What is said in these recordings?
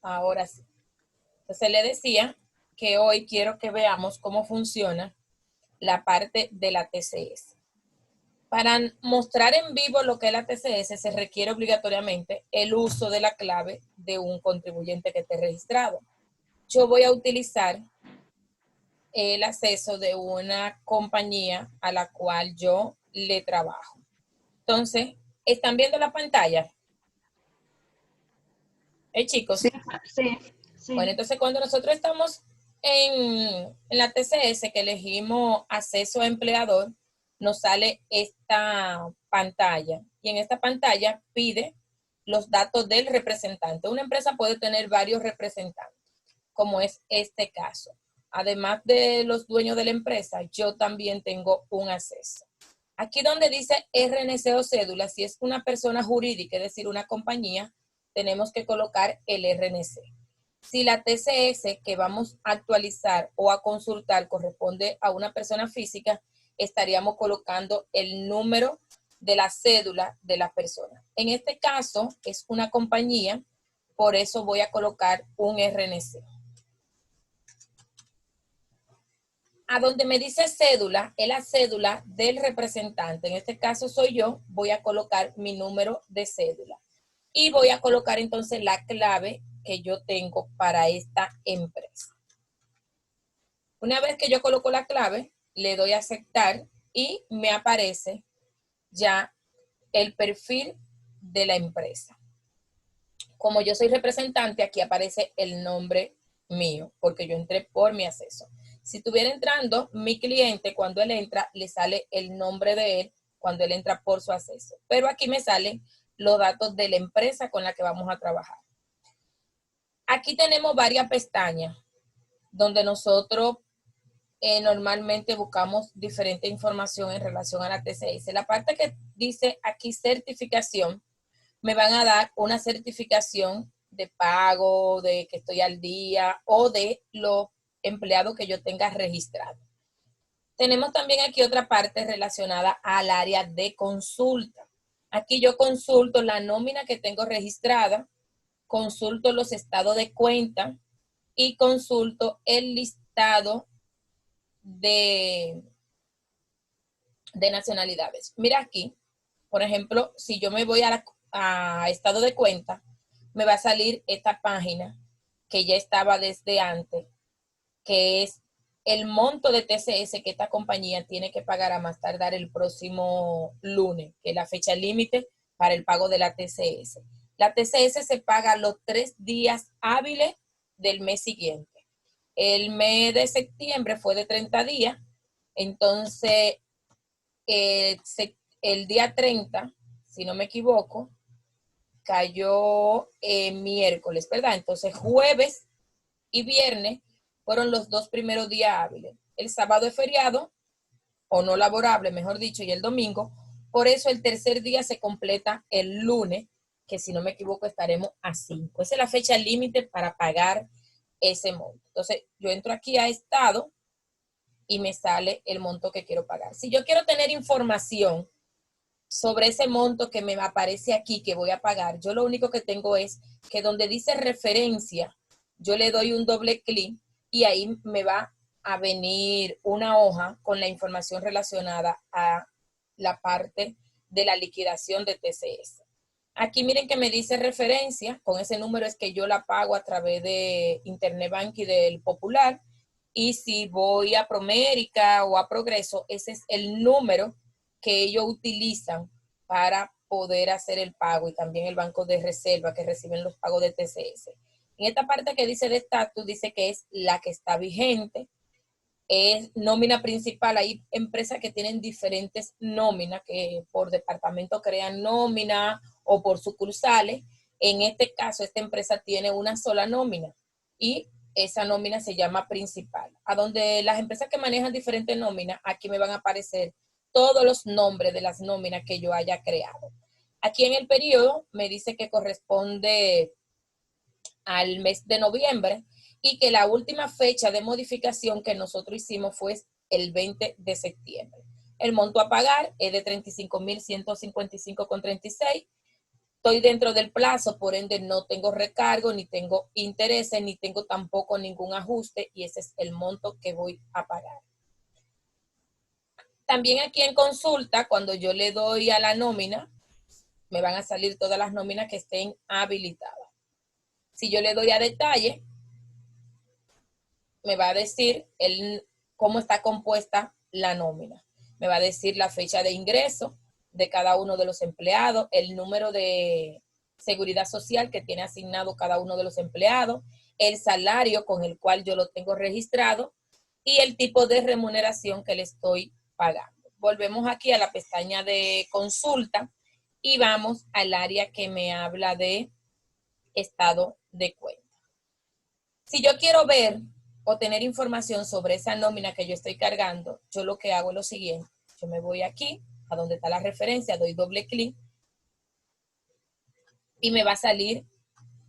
Ahora sí. Entonces le decía que hoy quiero que veamos cómo funciona la parte de la TCS. Para mostrar en vivo lo que es la TCS se requiere obligatoriamente el uso de la clave de un contribuyente que esté registrado. Yo voy a utilizar el acceso de una compañía a la cual yo le trabajo. Entonces, ¿están viendo la pantalla? Sí, Chicos. sí, Bueno, sí. entonces cuando nosotros estamos en la TCS que elegimos acceso a empleador, nos sale esta pantalla. Y en esta pantalla pide los datos del representante. Una empresa puede tener varios representantes, como es este caso. Además de los dueños de la empresa, yo también tengo un acceso. Aquí donde dice RNC o cédula, si es una persona jurídica, es decir, una compañía, tenemos que colocar el RNC. Si la TCS que vamos a actualizar o a consultar corresponde a una persona física, estaríamos colocando el número de la cédula de la persona. En este caso es una compañía, por eso voy a colocar un RNC. A donde me dice cédula, es la cédula del representante. En este caso soy yo, voy a colocar mi número de cédula. Y voy a colocar entonces la clave que yo tengo para esta empresa. Una vez que yo coloco la clave, le doy a aceptar y me aparece ya el perfil de la empresa. Como yo soy representante, aquí aparece el nombre mío, porque yo entré por mi acceso. Si estuviera entrando mi cliente, cuando él entra, le sale el nombre de él cuando él entra por su acceso. Pero aquí me salen los datos de la empresa con la que vamos a trabajar. Aquí tenemos varias pestañas donde nosotros normalmente buscamos diferente información en relación a la TCS. La parte que dice aquí certificación, me van a dar una certificación de pago, de que estoy al día o de los empleados que yo tenga registrado. Tenemos también aquí otra parte relacionada al área de consulta. Aquí yo consulto la nómina que tengo registrada, consulto los estados de cuenta y consulto el listado de nacionalidades. Mira aquí, por ejemplo, si yo me voy a estado de cuenta, me va a salir esta página que ya estaba desde antes, que es el monto de TCS que esta compañía tiene que pagar a más tardar el próximo lunes, que es la fecha límite para el pago de la TCS. La TCS se paga los 3 días hábiles del mes siguiente. El mes de septiembre fue de 30 días, entonces el día 30, si no me equivoco, cayó miércoles, ¿verdad? Entonces jueves y viernes fueron los 2 primeros días hábiles. El sábado es feriado, o no laborable, mejor dicho, y el domingo. Por eso el tercer día se completa el lunes, que si no me equivoco estaremos a 5. Esa es la fecha límite para pagar ese monto. Entonces yo entro aquí a estado y me sale el monto que quiero pagar. Si yo quiero tener información sobre ese monto que me aparece aquí que voy a pagar, yo lo único que tengo es que donde dice referencia, yo le doy un doble clic y ahí me va a venir una hoja con la información relacionada a la parte de la liquidación de TCS. Aquí miren que me dice referencia, con ese número es que yo la pago a través de Internet Banking del Popular, y si voy a Promérica o a Progreso, ese es el número que ellos utilizan para poder hacer el pago, y también el banco de reserva que reciben los pagos de TCS. En esta parte que dice de estatus, dice que es la que está vigente, es nómina principal. Hay empresas que tienen diferentes nóminas, que por departamento crean nómina o por sucursales. En este caso, esta empresa tiene una sola nómina y esa nómina se llama principal. A donde las empresas que manejan diferentes nóminas, aquí me van a aparecer todos los nombres de las nóminas que yo haya creado. Aquí en el periodo me dice que corresponde al mes de noviembre y que la última fecha de modificación que nosotros hicimos fue el 20 de septiembre. El monto a pagar es de 35.155,36. Estoy dentro del plazo, por ende no tengo recargo, ni tengo intereses, ni tengo tampoco ningún ajuste y ese es el monto que voy a pagar. También aquí en consulta, cuando yo le doy a la nómina, me van a salir todas las nóminas que estén habilitadas. Si yo le doy a detalle, me va a decir cómo está compuesta la nómina. Me va a decir la fecha de ingreso de cada uno de los empleados, el número de seguridad social que tiene asignado cada uno de los empleados, el salario con el cual yo lo tengo registrado y el tipo de remuneración que le estoy pagando. Volvemos aquí a la pestaña de consulta y vamos al área que me habla de estado de cuenta. Si yo quiero ver o tener información sobre esa nómina que yo estoy cargando, yo lo que hago es lo siguiente. Yo me voy aquí, a donde está la referencia, doy doble clic y me va a salir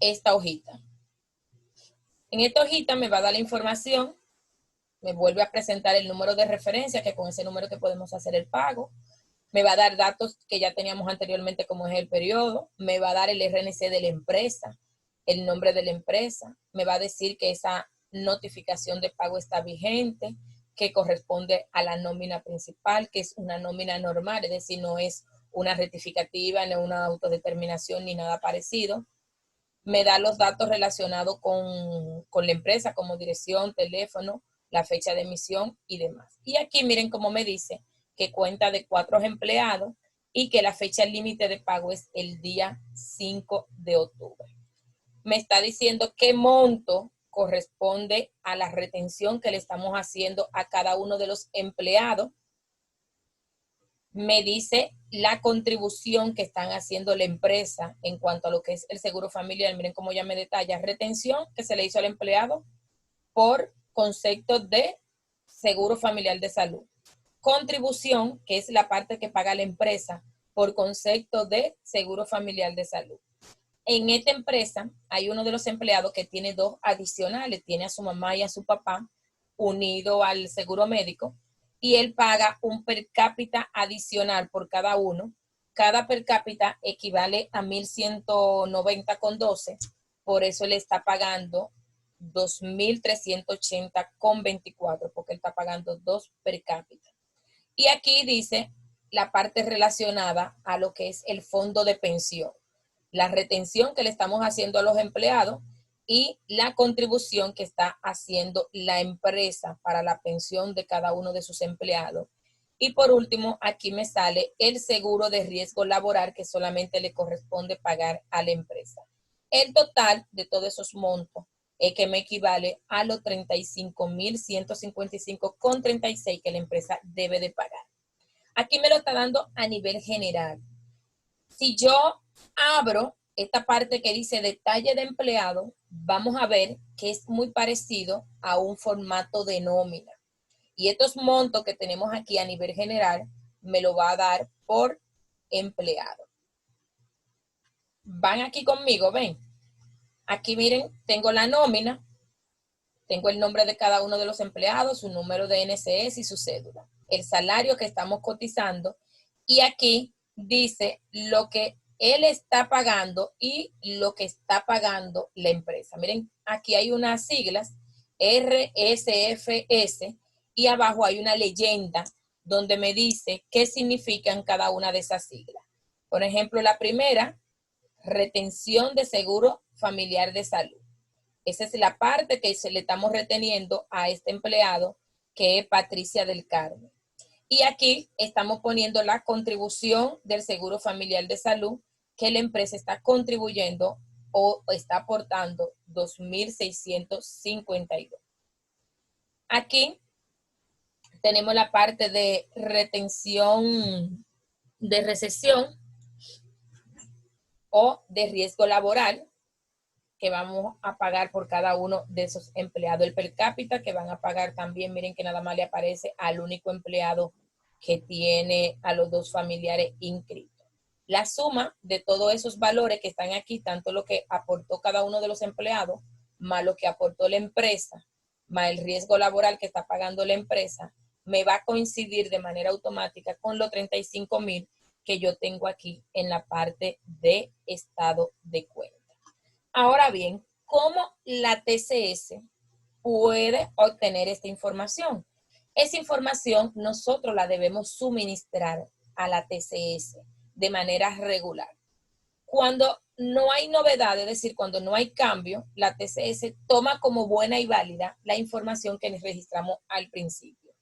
esta hojita. En esta hojita me va a dar la información, me vuelve a presentar el número de referencia, que con ese número que podemos hacer el pago. Me va a dar datos que ya teníamos anteriormente, como es el periodo. Me va a dar el RNC de la empresa, el nombre de la empresa. Me va a decir que esa notificación de pago está vigente, que corresponde a la nómina principal, que es una nómina normal, es decir, no es una rectificativa, no una autodeterminación ni nada parecido. Me da los datos relacionados con la empresa, como dirección, teléfono, la fecha de emisión y demás. Y aquí miren cómo me dice que cuenta de 4 empleados y que la fecha límite de pago es el día 5 de octubre. Me está diciendo qué monto corresponde a la retención que le estamos haciendo a cada uno de los empleados. Me dice la contribución que están haciendo la empresa en cuanto a lo que es el seguro familiar. Miren cómo ya me detalla. Retención que se le hizo al empleado por concepto de seguro familiar de salud. Contribución, que es la parte que paga la empresa por concepto de seguro familiar de salud. En esta empresa hay uno de los empleados que tiene 2 adicionales. Tiene a su mamá y a su papá unido al seguro médico y él paga un per cápita adicional por cada uno. Cada per cápita equivale a 1.190,12. Por eso le está pagando 2.380,24 porque él está pagando 2 per cápita. Y aquí dice la parte relacionada a lo que es el fondo de pensión, la retención que le estamos haciendo a los empleados y la contribución que está haciendo la empresa para la pensión de cada uno de sus empleados. Y por último, aquí me sale el seguro de riesgo laboral que solamente le corresponde pagar a la empresa. El total de todos esos montos es que me equivale a los 35.155,36 que la empresa debe de pagar. Aquí me lo está dando a nivel general. Si yo abro esta parte que dice detalle de empleado, vamos a ver que es muy parecido a un formato de nómina. Y estos montos que tenemos aquí a nivel general me lo va a dar por empleado. Van aquí conmigo, ven. Aquí miren, tengo la nómina, tengo el nombre de cada uno de los empleados, su número de NCS y su cédula, el salario que estamos cotizando y aquí dice lo que él está pagando y lo que está pagando la empresa. Miren, aquí hay unas siglas, RSFS, y abajo hay una leyenda donde me dice qué significan cada una de esas siglas. Por ejemplo, la primera, retención de seguro familiar de salud. Esa es la parte que se le estamos reteniendo a este empleado, que es Patricia del Carmen. Y aquí estamos poniendo la contribución del seguro familiar de salud que la empresa está contribuyendo o está aportando 2.652. Aquí tenemos la parte de retención de recesión o de riesgo laboral que vamos a pagar por cada uno de esos empleados. El per cápita que van a pagar también, miren que nada más le aparece al único empleado que tiene a los 2 familiares inscritos. La suma de todos esos valores que están aquí, tanto lo que aportó cada uno de los empleados, más lo que aportó la empresa, más el riesgo laboral que está pagando la empresa, me va a coincidir de manera automática con los 35.000 que yo tengo aquí en la parte de estado de cuenta. Ahora bien, ¿cómo la TCS puede obtener esta información? Esa información nosotros la debemos suministrar a la TCS de manera regular. Cuando no hay novedad, es decir, cuando no hay cambio, la TCS toma como buena y válida la información que registramos al principio.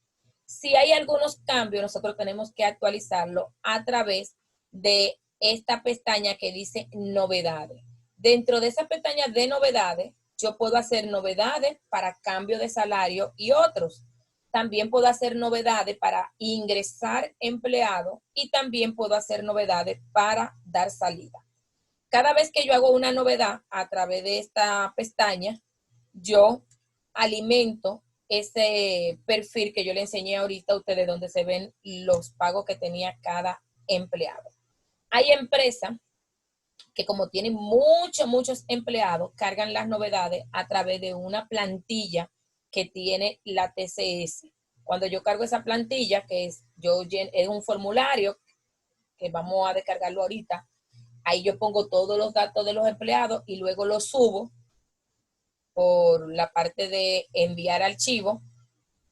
Si hay algunos cambios, nosotros tenemos que actualizarlo a través de esta pestaña que dice novedades. Dentro de esa pestaña de novedades, yo puedo hacer novedades para cambio de salario y otros. También puedo hacer novedades para ingresar empleado y también puedo hacer novedades para dar salida. Cada vez que yo hago una novedad a través de esta pestaña, yo alimento ese perfil que yo le enseñé ahorita a ustedes, donde se ven los pagos que tenía cada empleado. Hay empresas que, como tienen muchos empleados, cargan las novedades a través de una plantilla que tiene la TCS. Cuando yo cargo esa plantilla, que es un formulario que vamos a descargarlo ahorita, ahí yo pongo todos los datos de los empleados y luego los subo por la parte de enviar archivo.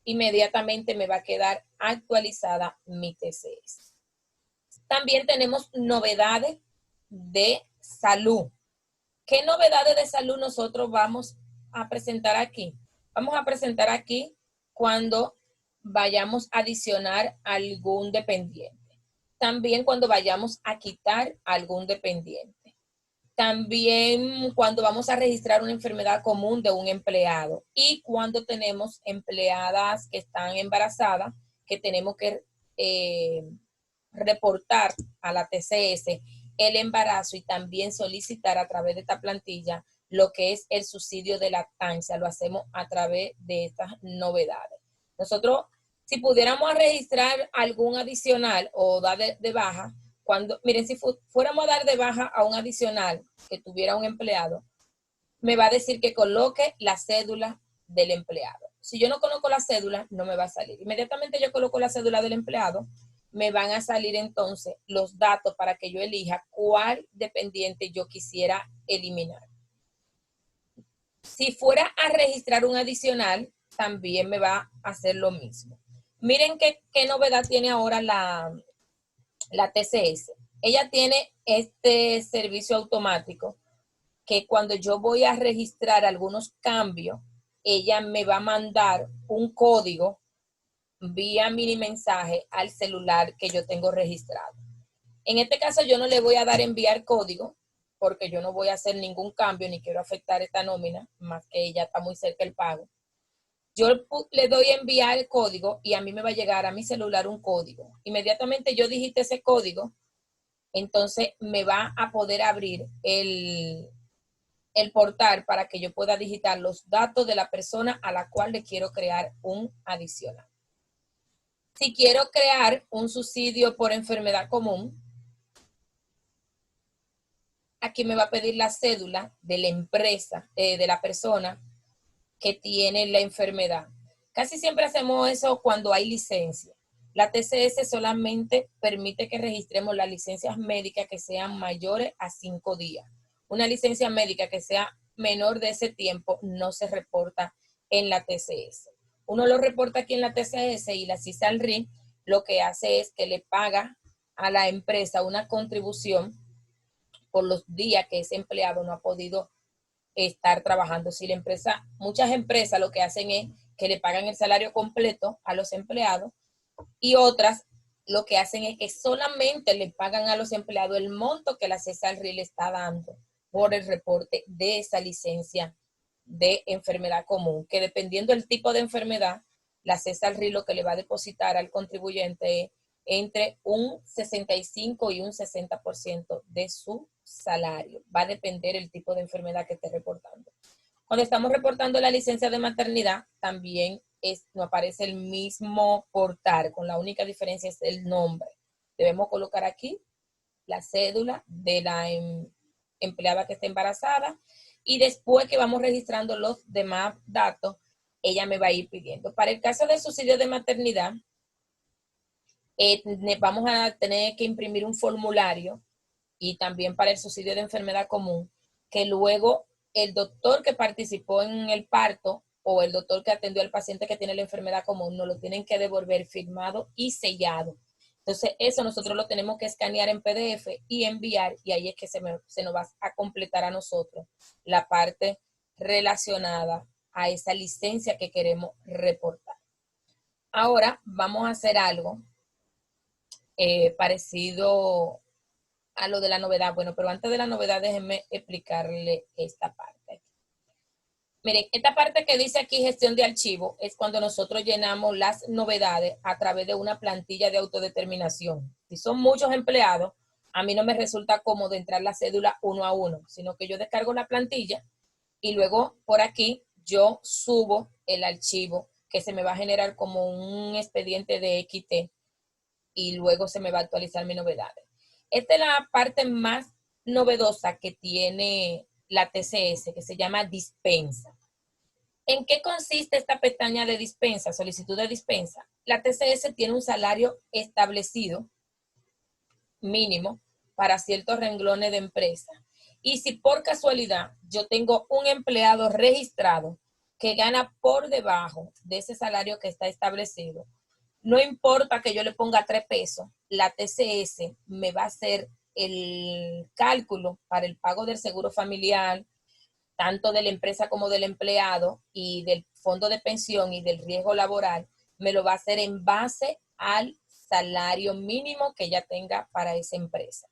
Inmediatamente me va a quedar actualizada mi TCS. También tenemos novedades de salud. ¿Qué novedades de salud nosotros vamos a presentar aquí? Vamos a presentar aquí cuando vayamos a adicionar algún dependiente. También cuando vayamos a quitar algún dependiente. También cuando vamos a registrar una enfermedad común de un empleado y cuando tenemos empleadas que están embarazadas, que tenemos que reportar a la TCS el embarazo y también solicitar a través de esta plantilla lo que es el subsidio de lactancia. Lo hacemos a través de estas novedades. Nosotros, si pudiéramos registrar algún adicional o dar de baja, miren, si fuéramos a dar de baja a un adicional que tuviera un empleado, me va a decir que coloque la cédula del empleado. Si yo no coloco la cédula, no me va a salir. Inmediatamente yo coloco la cédula del empleado, me van a salir entonces los datos para que yo elija cuál dependiente yo quisiera eliminar. Si fuera a registrar un adicional, también me va a hacer lo mismo. Miren qué novedad tiene ahora la TCS. Ella tiene este servicio automático que cuando yo voy a registrar algunos cambios, ella me va a mandar un código vía mini mensaje al celular que yo tengo registrado. En este caso yo no le voy a dar enviar código porque yo no voy a hacer ningún cambio ni quiero afectar esta nómina, más que ella está muy cerca el pago. Yo le doy enviar el código y a mí me va a llegar a mi celular un código. Inmediatamente yo digite ese código, entonces me va a poder abrir el portal para que yo pueda digitar los datos de la persona a la cual le quiero crear un adicional. Si quiero crear un subsidio por enfermedad común, aquí me va a pedir la cédula de la empresa, de la persona que tiene la enfermedad. Casi siempre hacemos eso cuando hay licencia. La TCS solamente permite que registremos las licencias médicas que sean mayores a 5 días. Una licencia médica que sea menor de ese tiempo no se reporta en la TCS. Uno lo reporta aquí en la TCS y la CISALRI lo que hace es que le paga a la empresa una contribución por los días que ese empleado no ha podido estar trabajando. Si la empresa, muchas empresas lo que hacen es que le pagan el salario completo a los empleados y otras lo que hacen es que solamente le pagan a los empleados el monto que la CISALRI le está dando por el reporte de esa licencia de enfermedad común, que dependiendo del tipo de enfermedad, la CISALRI lo que le va a depositar al contribuyente es entre un 65 y un 60% de su salario. Va a depender el tipo de enfermedad que esté reportando. Cuando estamos reportando la licencia de maternidad, también no aparece el mismo portal, con la única diferencia es el nombre. Debemos colocar aquí la cédula de la empleada que está embarazada y después que vamos registrando los demás datos, ella me va a ir pidiendo. Para el caso del subsidio de maternidad, vamos a tener que imprimir un formulario y también para el subsidio de enfermedad común, que luego el doctor que participó en el parto o el doctor que atendió al paciente que tiene la enfermedad común nos lo tienen que devolver firmado y sellado. Entonces, eso nosotros lo tenemos que escanear en PDF y enviar, y ahí es que se nos va a completar a nosotros la parte relacionada a esa licencia que queremos reportar. Ahora vamos a hacer algo parecido a lo de la novedad. Bueno, pero antes de la novedad, déjenme explicarle esta parte. Miren, esta parte que dice aquí gestión de archivo es cuando nosotros llenamos las novedades a través de una plantilla de autodeterminación. Si son muchos empleados, a mí no me resulta cómodo entrar la cédula uno a uno, sino que yo descargo la plantilla y luego por aquí yo subo el archivo que se me va a generar como un expediente de XT y luego se me va a actualizar mis novedades. Esta es la parte más novedosa que tiene la TCS, que se llama dispensa. ¿En qué consiste esta pestaña de dispensa, solicitud de dispensa? La TCS tiene un salario establecido mínimo para ciertos renglones de empresa. Y si por casualidad yo tengo un empleado registrado que gana por debajo de ese salario que está establecido, no importa que yo le ponga 3 pesos, la TCS me va a hacer el cálculo para el pago del seguro familiar, tanto de la empresa como del empleado y del fondo de pensión y del riesgo laboral, me lo va a hacer en base al salario mínimo que ella tenga para esa empresa.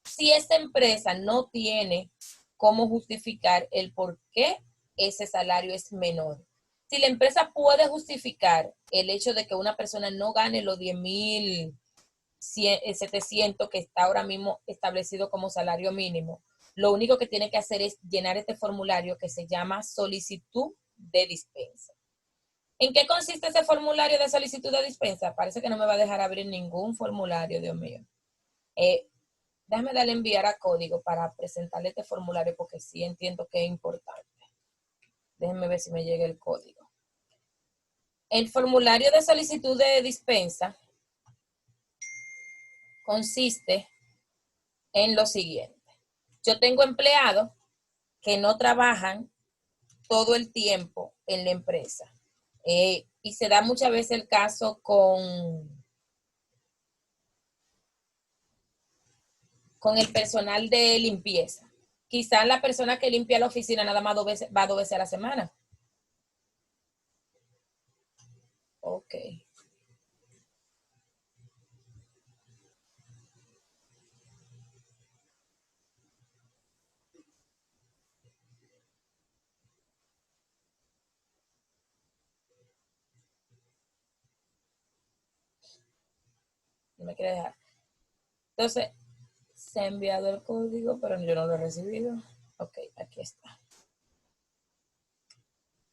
Si esa empresa no tiene cómo justificar el por qué ese salario es menor, si la empresa puede justificar el hecho de que una persona no gane los 10,700 que está ahora mismo establecido como salario mínimo, lo único que tiene que hacer es llenar este formulario que se llama solicitud de dispensa. ¿En qué consiste ese formulario de solicitud de dispensa? Parece que no me va a dejar abrir ningún formulario, Dios mío. Déjame darle enviar a código para presentarle este formulario porque sí entiendo que es importante. Déjenme ver si me llega el código. El formulario de solicitud de dispensa consiste en lo siguiente. Yo tengo empleados que no trabajan todo el tiempo en la empresa. Y se da muchas veces el caso con el personal de limpieza. Quizás la persona que limpia la oficina nada más va 2 veces a la semana. Ok. No me quiere dejar. Entonces, se ha enviado el código, pero yo no lo he recibido. Ok, aquí está.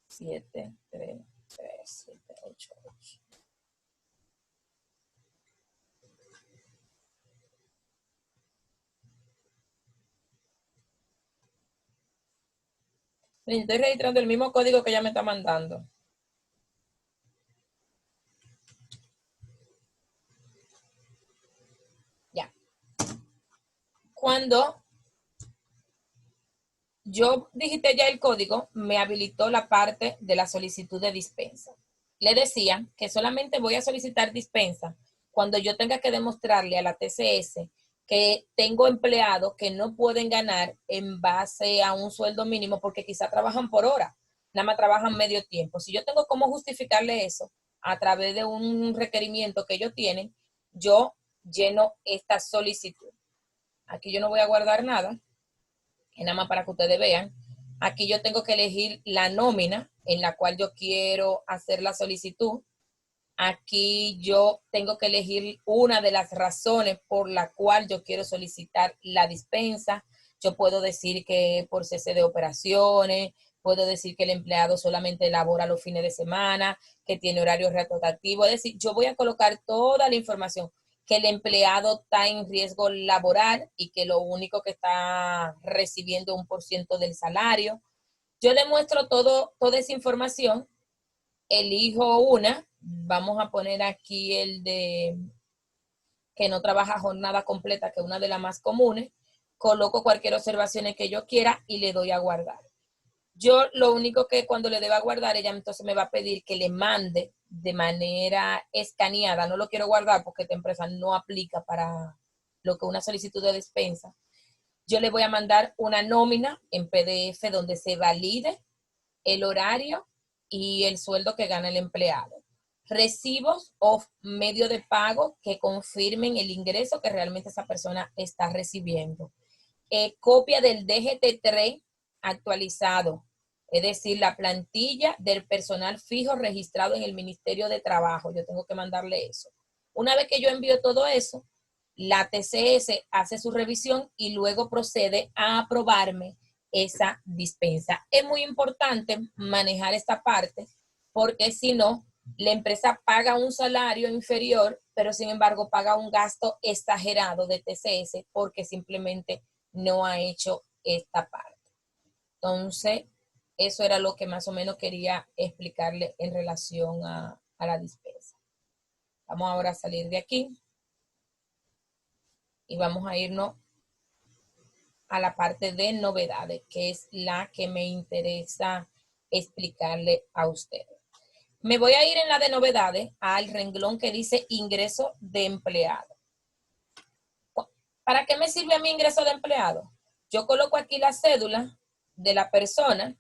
7, 3, 3, 7, 8, 8. Estoy registrando el mismo código que ella me está mandando. Ya. Cuando yo digité ya el código, me habilitó la parte de la solicitud de dispensa. Le decía que solamente voy a solicitar dispensa cuando yo tenga que demostrarle a la TCS que tengo empleados que no pueden ganar en base a un sueldo mínimo porque quizá trabajan por hora, nada más trabajan medio tiempo. Si yo tengo cómo justificarle eso a través de un requerimiento que ellos tienen, yo lleno esta solicitud. Aquí yo no voy a guardar nada, nada más para que ustedes vean. Aquí yo tengo que elegir la nómina en la cual yo quiero hacer la solicitud. Aquí yo tengo que elegir una de las razones por la cual yo quiero solicitar la dispensa. Yo puedo decir que por cese de operaciones, puedo decir que el empleado solamente labora los fines de semana, que tiene horario rotativo. Es decir, yo voy a colocar toda la información, que el empleado está en riesgo laboral y que lo único que está recibiendo 1% del salario. Yo le muestro toda esa información, elijo una, vamos a poner aquí el de que no trabaja jornada completa, que es una de las más comunes, coloco cualquier observación que yo quiera y le doy a guardar. Yo lo único que cuando le deba guardar, ella entonces me va a pedir que le mande de manera escaneada. No lo quiero guardar porque esta empresa no aplica para lo que una solicitud de despensa. Yo le voy a mandar una nómina en PDF donde se valide el horario y el sueldo que gana el empleado. Recibos o medio de pago que confirmen el ingreso que realmente esa persona está recibiendo. Copia del DGT3 actualizado, es decir, la plantilla del personal fijo registrado en el Ministerio de Trabajo. Yo tengo que mandarle eso. Una vez que yo envío todo eso, la TCS hace su revisión y luego procede a aprobarme esa dispensa. Es muy importante manejar esta parte porque si no, la empresa paga un salario inferior, pero sin embargo paga un gasto exagerado de TCS porque simplemente no ha hecho esta parte. Entonces, eso era lo que más o menos quería explicarle en relación a la dispensa. Vamos ahora a salir de aquí y vamos a irnos a la parte de novedades, que es la que me interesa explicarle a ustedes. Me voy a ir en la de novedades al renglón que dice ingreso de empleado. ¿Para qué me sirve a mí ingreso de empleado? Yo coloco aquí la cédula de la persona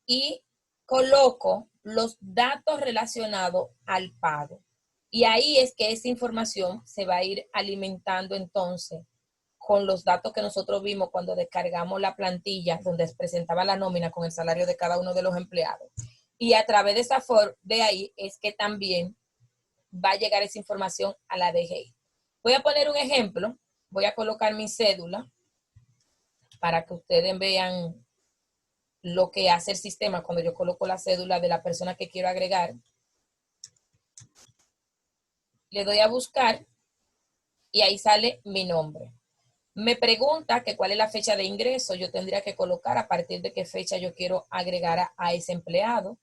y coloco los datos relacionados al pago. Y ahí es que esa información se va a ir alimentando entonces con los datos que nosotros vimos cuando descargamos la plantilla donde presentaba la nómina con el salario de cada uno de los empleados. Y a través de esa forma, de ahí es que también va a llegar esa información a la DGI. Voy a poner un ejemplo. Voy a colocar mi cédula para que ustedes vean lo que hace el sistema cuando yo coloco la cédula de la persona que quiero agregar. Le doy a buscar y ahí sale mi nombre. Me pregunta que cuál es la fecha de ingreso. Yo tendría que colocar a partir de qué fecha yo quiero agregar a ese empleado.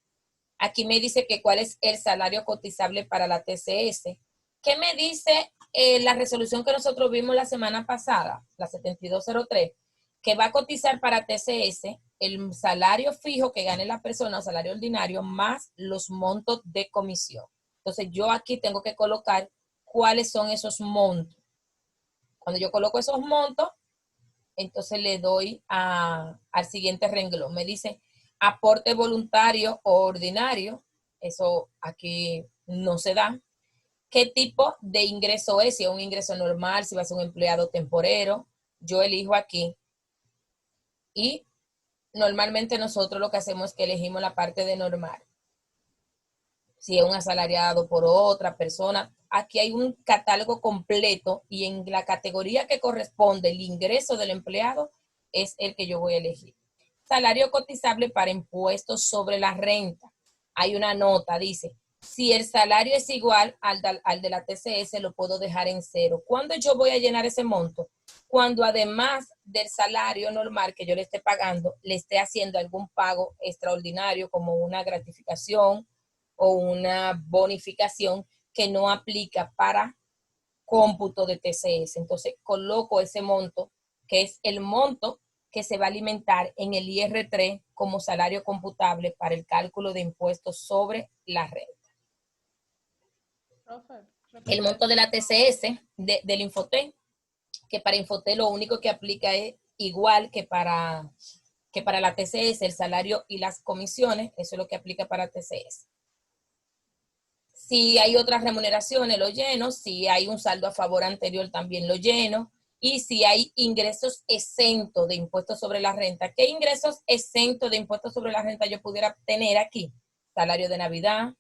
Aquí me dice que cuál es el salario cotizable para la TCS. ¿Qué me dice la resolución que nosotros vimos la semana pasada, la 7203? Que va a cotizar para TCS el salario fijo que gane la persona o salario ordinario más los montos de comisión. Entonces yo aquí tengo que colocar cuáles son esos montos. Cuando yo coloco esos montos, entonces le doy al siguiente renglón. Me dice aporte voluntario o ordinario. Eso aquí no se da. ¿Qué tipo de ingreso es? Si es un ingreso normal, si va a ser un empleado temporero. Yo elijo aquí. Y normalmente nosotros lo que hacemos es que elegimos la parte de normal. Si es un asalariado por otra persona, aquí hay un catálogo completo y en la categoría que corresponde el ingreso del empleado es el que yo voy a elegir. Salario cotizable para impuestos sobre la renta. Hay una nota, dice, si el salario es igual al de la TCS, lo puedo dejar en cero. ¿Cuándo yo voy a llenar ese monto? Cuando además del salario normal que yo le esté pagando, le esté haciendo algún pago extraordinario como una gratificación o una bonificación que no aplica para cómputo de TCS. Entonces coloco ese monto, que es el monto que se va a alimentar en el IR3 como salario computable para el cálculo de impuestos sobre la renta. El monto de la TCS del Infoté, que para Infoté lo único que aplica es igual que para la TCS, el salario y las comisiones, eso es lo que aplica para TCS. Si hay otras remuneraciones, lo lleno. Si hay un saldo a favor anterior, también lo lleno. Y si hay ingresos exentos de impuestos sobre la renta, ¿qué ingresos exentos de impuestos sobre la renta yo pudiera tener aquí? Salario de Navidad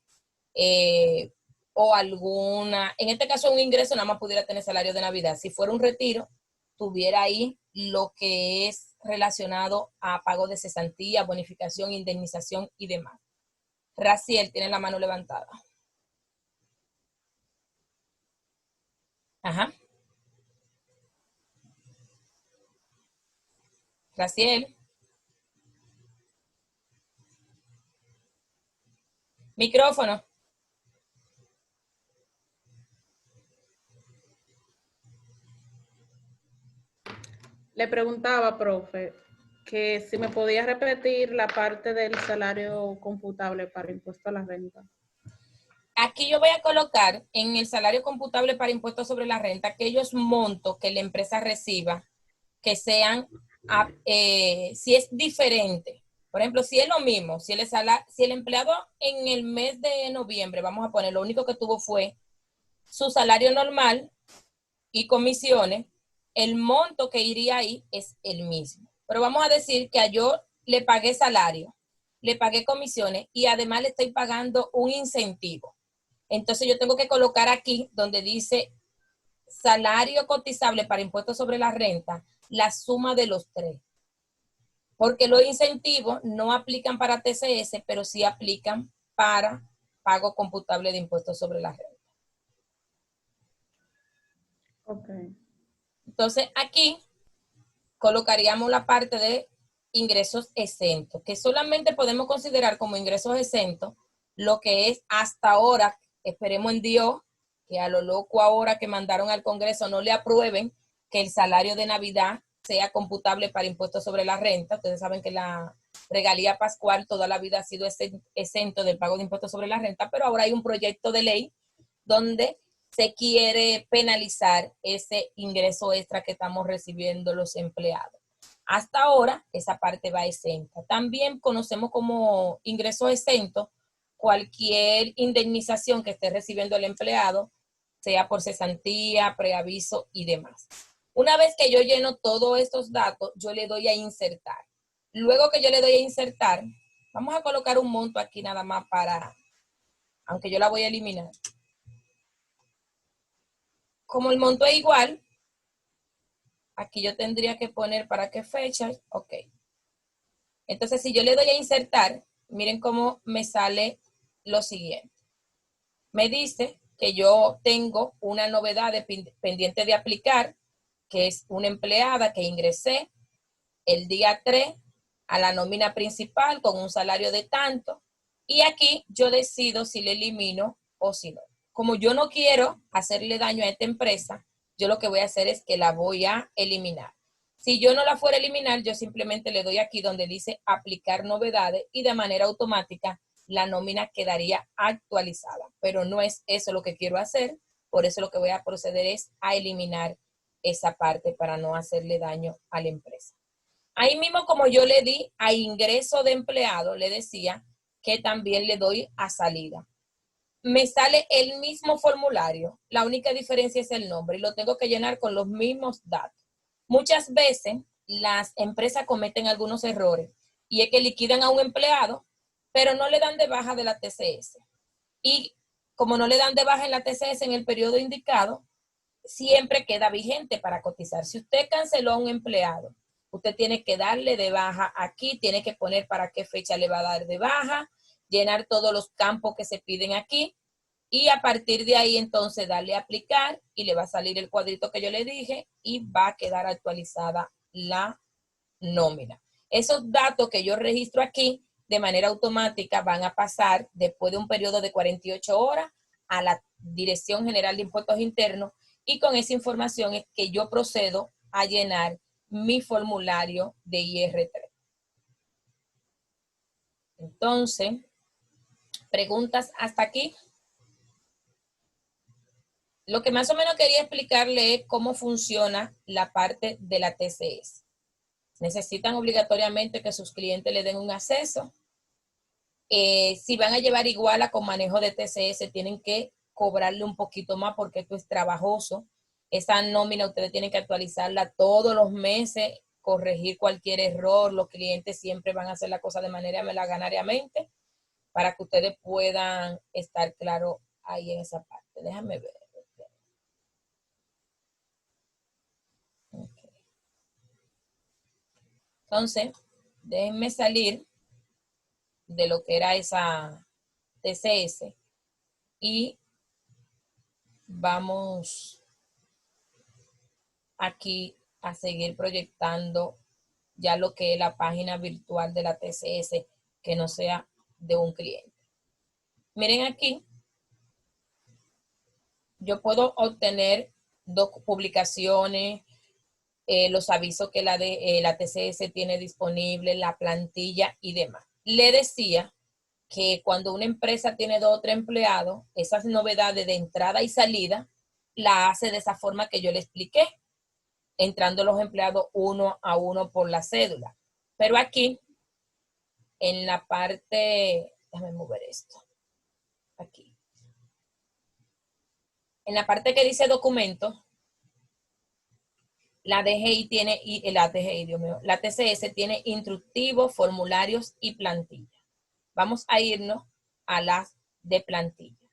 o alguna, en este caso un ingreso nada más pudiera tener salario de Navidad. Si fuera un retiro, tuviera ahí lo que es relacionado a pago de cesantía, bonificación, indemnización y demás. Raciel tiene la mano levantada. Ajá. Raciel. Micrófono. Le preguntaba, profe, que si me podía repetir la parte del salario computable para impuesto a la renta. Aquí yo voy a colocar en el salario computable para impuestos sobre la renta aquellos montos que la empresa reciba que sean, si es diferente. Por ejemplo, si es lo mismo, si el empleado en el mes de noviembre, vamos a poner, lo único que tuvo fue su salario normal y comisiones, el monto que iría ahí es el mismo. Pero vamos a decir que a yo le pagué salario, le pagué comisiones y además le estoy pagando un incentivo. Entonces yo tengo que colocar aquí donde dice salario cotizable para impuestos sobre la renta, la suma de los tres. Porque los incentivos no aplican para TCS, pero sí aplican para pago computable de impuestos sobre la renta. Ok. Entonces aquí colocaríamos la parte de ingresos exentos, que solamente podemos considerar como ingresos exentos lo que es hasta ahora, esperemos en Dios, que a lo loco ahora que mandaron al Congreso no le aprueben que el salario de Navidad sea computable para impuestos sobre la renta. Ustedes saben que la regalía pascual toda la vida ha sido exento del pago de impuestos sobre la renta, pero ahora hay un proyecto de ley donde se quiere penalizar ese ingreso extra que estamos recibiendo los empleados. Hasta ahora, esa parte va exenta. También conocemos como ingresos exentos cualquier indemnización que esté recibiendo el empleado, sea por cesantía, preaviso y demás. Una vez que yo lleno todos estos datos, yo le doy a insertar. Luego que yo le doy a insertar, vamos a colocar un monto aquí nada más para, aunque yo la voy a eliminar. Como el monto es igual, aquí yo tendría que poner para qué fecha. Ok. Entonces, si yo le doy a insertar, miren cómo me sale lo siguiente. Me dice que yo tengo una novedad pendiente de aplicar, que es una empleada que ingresé el día 3 a la nómina principal con un salario de tanto. Y aquí yo decido si le elimino o si no. Como yo no quiero hacerle daño a esta empresa, yo lo que voy a hacer es que la voy a eliminar. Si yo no la fuera a eliminar, yo simplemente le doy aquí donde dice aplicar novedades y de manera automática la nómina quedaría actualizada. Pero no es eso lo que quiero hacer, por eso lo que voy a proceder es a eliminar esa parte para no hacerle daño a la empresa. Ahí mismo como yo le di a ingreso de empleado, le decía que también le doy a salida. Me sale el mismo formulario, la única diferencia es el nombre y lo tengo que llenar con los mismos datos. Muchas veces las empresas cometen algunos errores y es que liquidan a un empleado, pero no le dan de baja de la TCS. Y como no le dan de baja en la TCS en el periodo indicado, siempre queda vigente para cotizar. Si usted canceló a un empleado, usted tiene que darle de baja aquí, tiene que poner para qué fecha le va a dar de baja, llenar todos los campos que se piden aquí y a partir de ahí entonces darle a aplicar y le va a salir el cuadrito que yo le dije y va a quedar actualizada la nómina. Esos datos que yo registro aquí de manera automática van a pasar después de un periodo de 48 horas a la Dirección General de Impuestos Internos y con esa información es que yo procedo a llenar mi formulario de IR3. Entonces, preguntas hasta aquí. Lo que más o menos quería explicarle es cómo funciona la parte de la TCS. Necesitan obligatoriamente que sus clientes le den un acceso. Si van a llevar igual a con manejo de TCS, tienen que cobrarle un poquito más porque esto es trabajoso. Esa nómina ustedes tienen que actualizarla todos los meses, corregir cualquier error. Los clientes siempre van a hacer la cosa de manera melaganariamente para que ustedes puedan estar claros ahí en esa parte. Déjame ver. Okay. Entonces, déjenme salir de lo que era esa TCS y vamos aquí a seguir proyectando ya lo que es la página virtual de la TCS que no sea de un cliente. Miren aquí, yo puedo obtener dos publicaciones, los avisos que la TCS tiene disponible, la plantilla y demás. Le decía que cuando una empresa tiene 2 o 3 empleados, esas novedades de entrada y salida la hace de esa forma que yo le expliqué, entrando los empleados uno a uno por la cédula. Pero aquí, en la parte, déjame mover esto, aquí. En la parte que dice documento, la DGI tiene, la DGI, Dios mío, la TCS tiene instructivos, formularios y plantilla. Vamos a irnos a las de plantilla.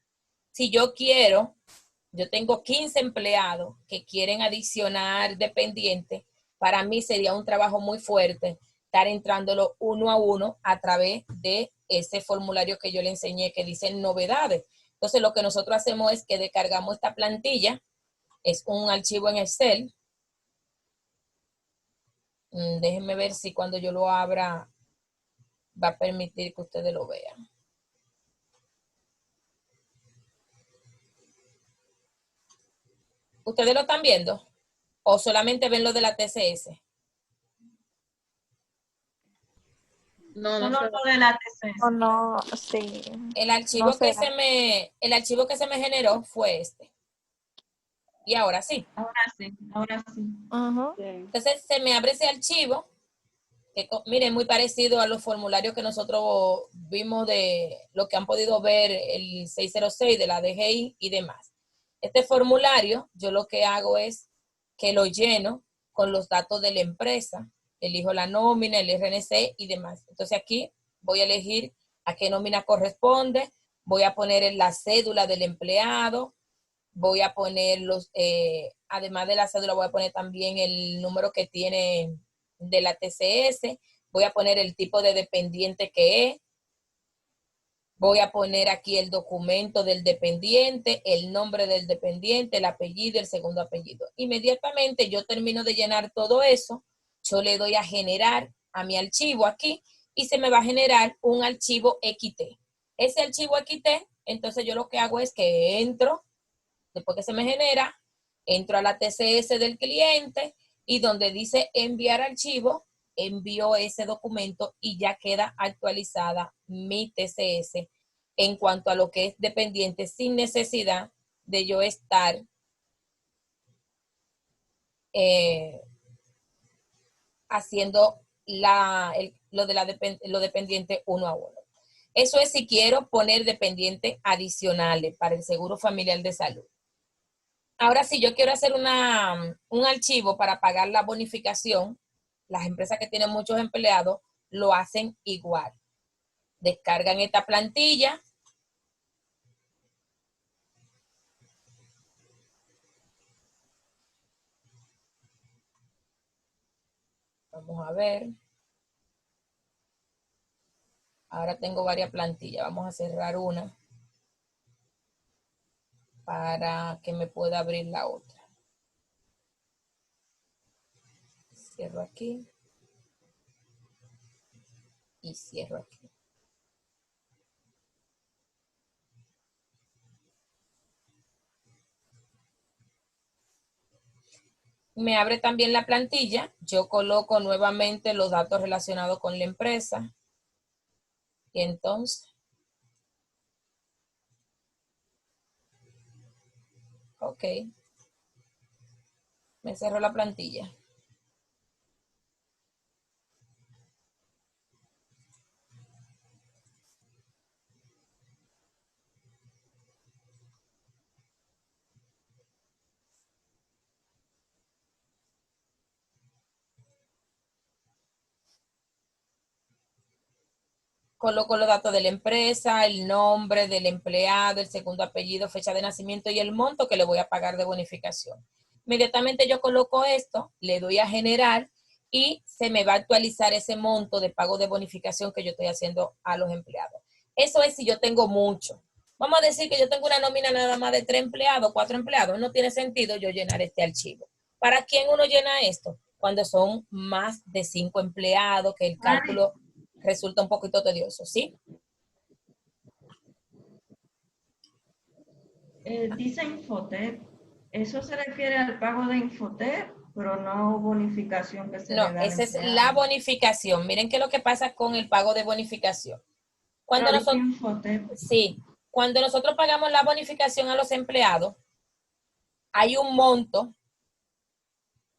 Si yo quiero, yo tengo 15 empleados que quieren adicionar dependientes, para mí sería un trabajo muy fuerte estar entrándolo uno a uno a través de ese formulario que yo le enseñé que dice novedades. Entonces lo que nosotros hacemos es que descargamos esta plantilla, es un archivo en Excel. Déjenme ver si cuando yo lo abra va a permitir que ustedes lo vean. ¿Ustedes lo están viendo? ¿O solamente ven lo de la TCS? No, no Solo sé. lo de la TCS. O no, sí. El No archivo, sé. el archivo que se me generó fue este. Y ahora sí. Ahora sí, ahora sí. Ujú. Entonces se me abre ese archivo, que miren, muy parecido a los formularios que nosotros vimos de lo que han podido ver el 606 de la DGI y demás. Este formulario, yo lo que hago es que lo lleno con los datos de la empresa, elijo la nómina, el RNC y demás. Entonces aquí voy a elegir a qué nómina corresponde, voy a poner en la cédula del empleado, voy a poner además de la cédula, voy a poner también el número que tiene de la TCS, voy a poner el tipo de dependiente que es, voy a poner aquí el documento del dependiente, el nombre del dependiente, el apellido, el segundo apellido. Inmediatamente yo termino de llenar todo eso, yo le doy a generar a mi archivo aquí y se me va a generar un archivo XT. Ese archivo XT, entonces yo lo que hago es que entro, después que se me genera, entro a la TCS del cliente y donde dice enviar archivo, envío ese documento y ya queda actualizada mi TCS en cuanto a lo que es dependiente sin necesidad de yo estar haciendo lo dependiente uno a uno. Eso es si quiero poner dependientes adicionales para el Seguro Familiar de Salud. Ahora, si yo quiero hacer un archivo para pagar la bonificación, las empresas que tienen muchos empleados lo hacen igual. Descargan esta plantilla. Vamos a ver. Ahora tengo varias plantillas. Vamos a cerrar una para que me pueda abrir la otra. Cierro aquí. Y cierro aquí. Me abre también la plantilla. Yo coloco nuevamente los datos relacionados con la empresa. Y entonces, ok, me cerró la plantilla. Coloco los datos de la empresa, el nombre del empleado, el segundo apellido, fecha de nacimiento y el monto que le voy a pagar de bonificación. Inmediatamente yo coloco esto, le doy a generar y se me va a actualizar ese monto de pago de bonificación que yo estoy haciendo a los empleados. Eso es si yo tengo mucho. Vamos a decir que yo tengo una nómina nada más de 3 empleados, 4 empleados. No tiene sentido yo llenar este archivo. ¿Para quién uno llena esto? Cuando son más de 5 empleados, que el cálculo resulta un poquito tedioso, ¿sí? Dice Infotep. ¿Eso se refiere al pago de Infotep pero no bonificación que se No, le da al esa es la empleado. bonificación. Miren qué es lo que pasa con el pago de bonificación. Cuando Pero dice nosotros, Infotep, sí, cuando nosotros pagamos la bonificación a los empleados, hay un monto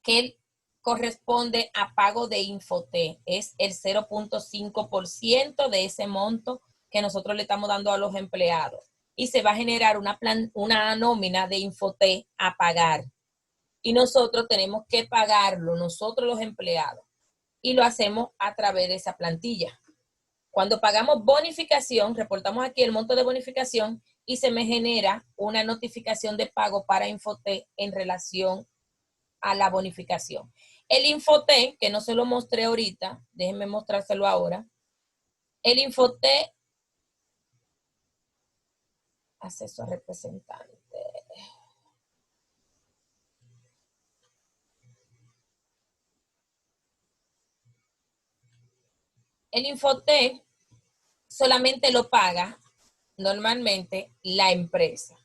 que corresponde a pago de Infotep. Es el 0.5% de ese monto que nosotros le estamos dando a los empleados. Y se va a generar una nómina de Infotep a pagar. Y nosotros tenemos que pagarlo, nosotros los empleados. Y lo hacemos a través de esa plantilla. Cuando pagamos bonificación, reportamos aquí el monto de bonificación y se me genera una notificación de pago para Infotep en relación a la bonificación. El Infotep, que no se lo mostré ahorita, déjenme mostrárselo ahora. El Infotep, acceso a representante. El Infotep solamente lo paga normalmente la empresa.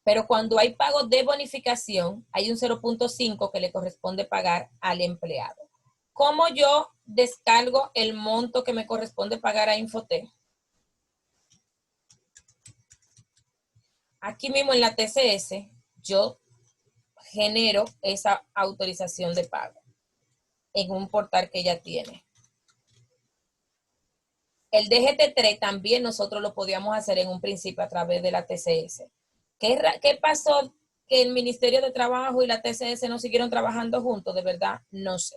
Pero cuando hay pago de bonificación, hay un 0.5 que le corresponde pagar al empleado. ¿Cómo yo descargo el monto que me corresponde pagar a Infotep? Aquí mismo en la TCS, yo genero esa autorización de pago en un portal que ella tiene. El DGT3 también nosotros lo podíamos hacer en un principio a través de la TCS. ¿Qué pasó que el Ministerio de Trabajo y la TCS no siguieron trabajando juntos? De verdad, no sé.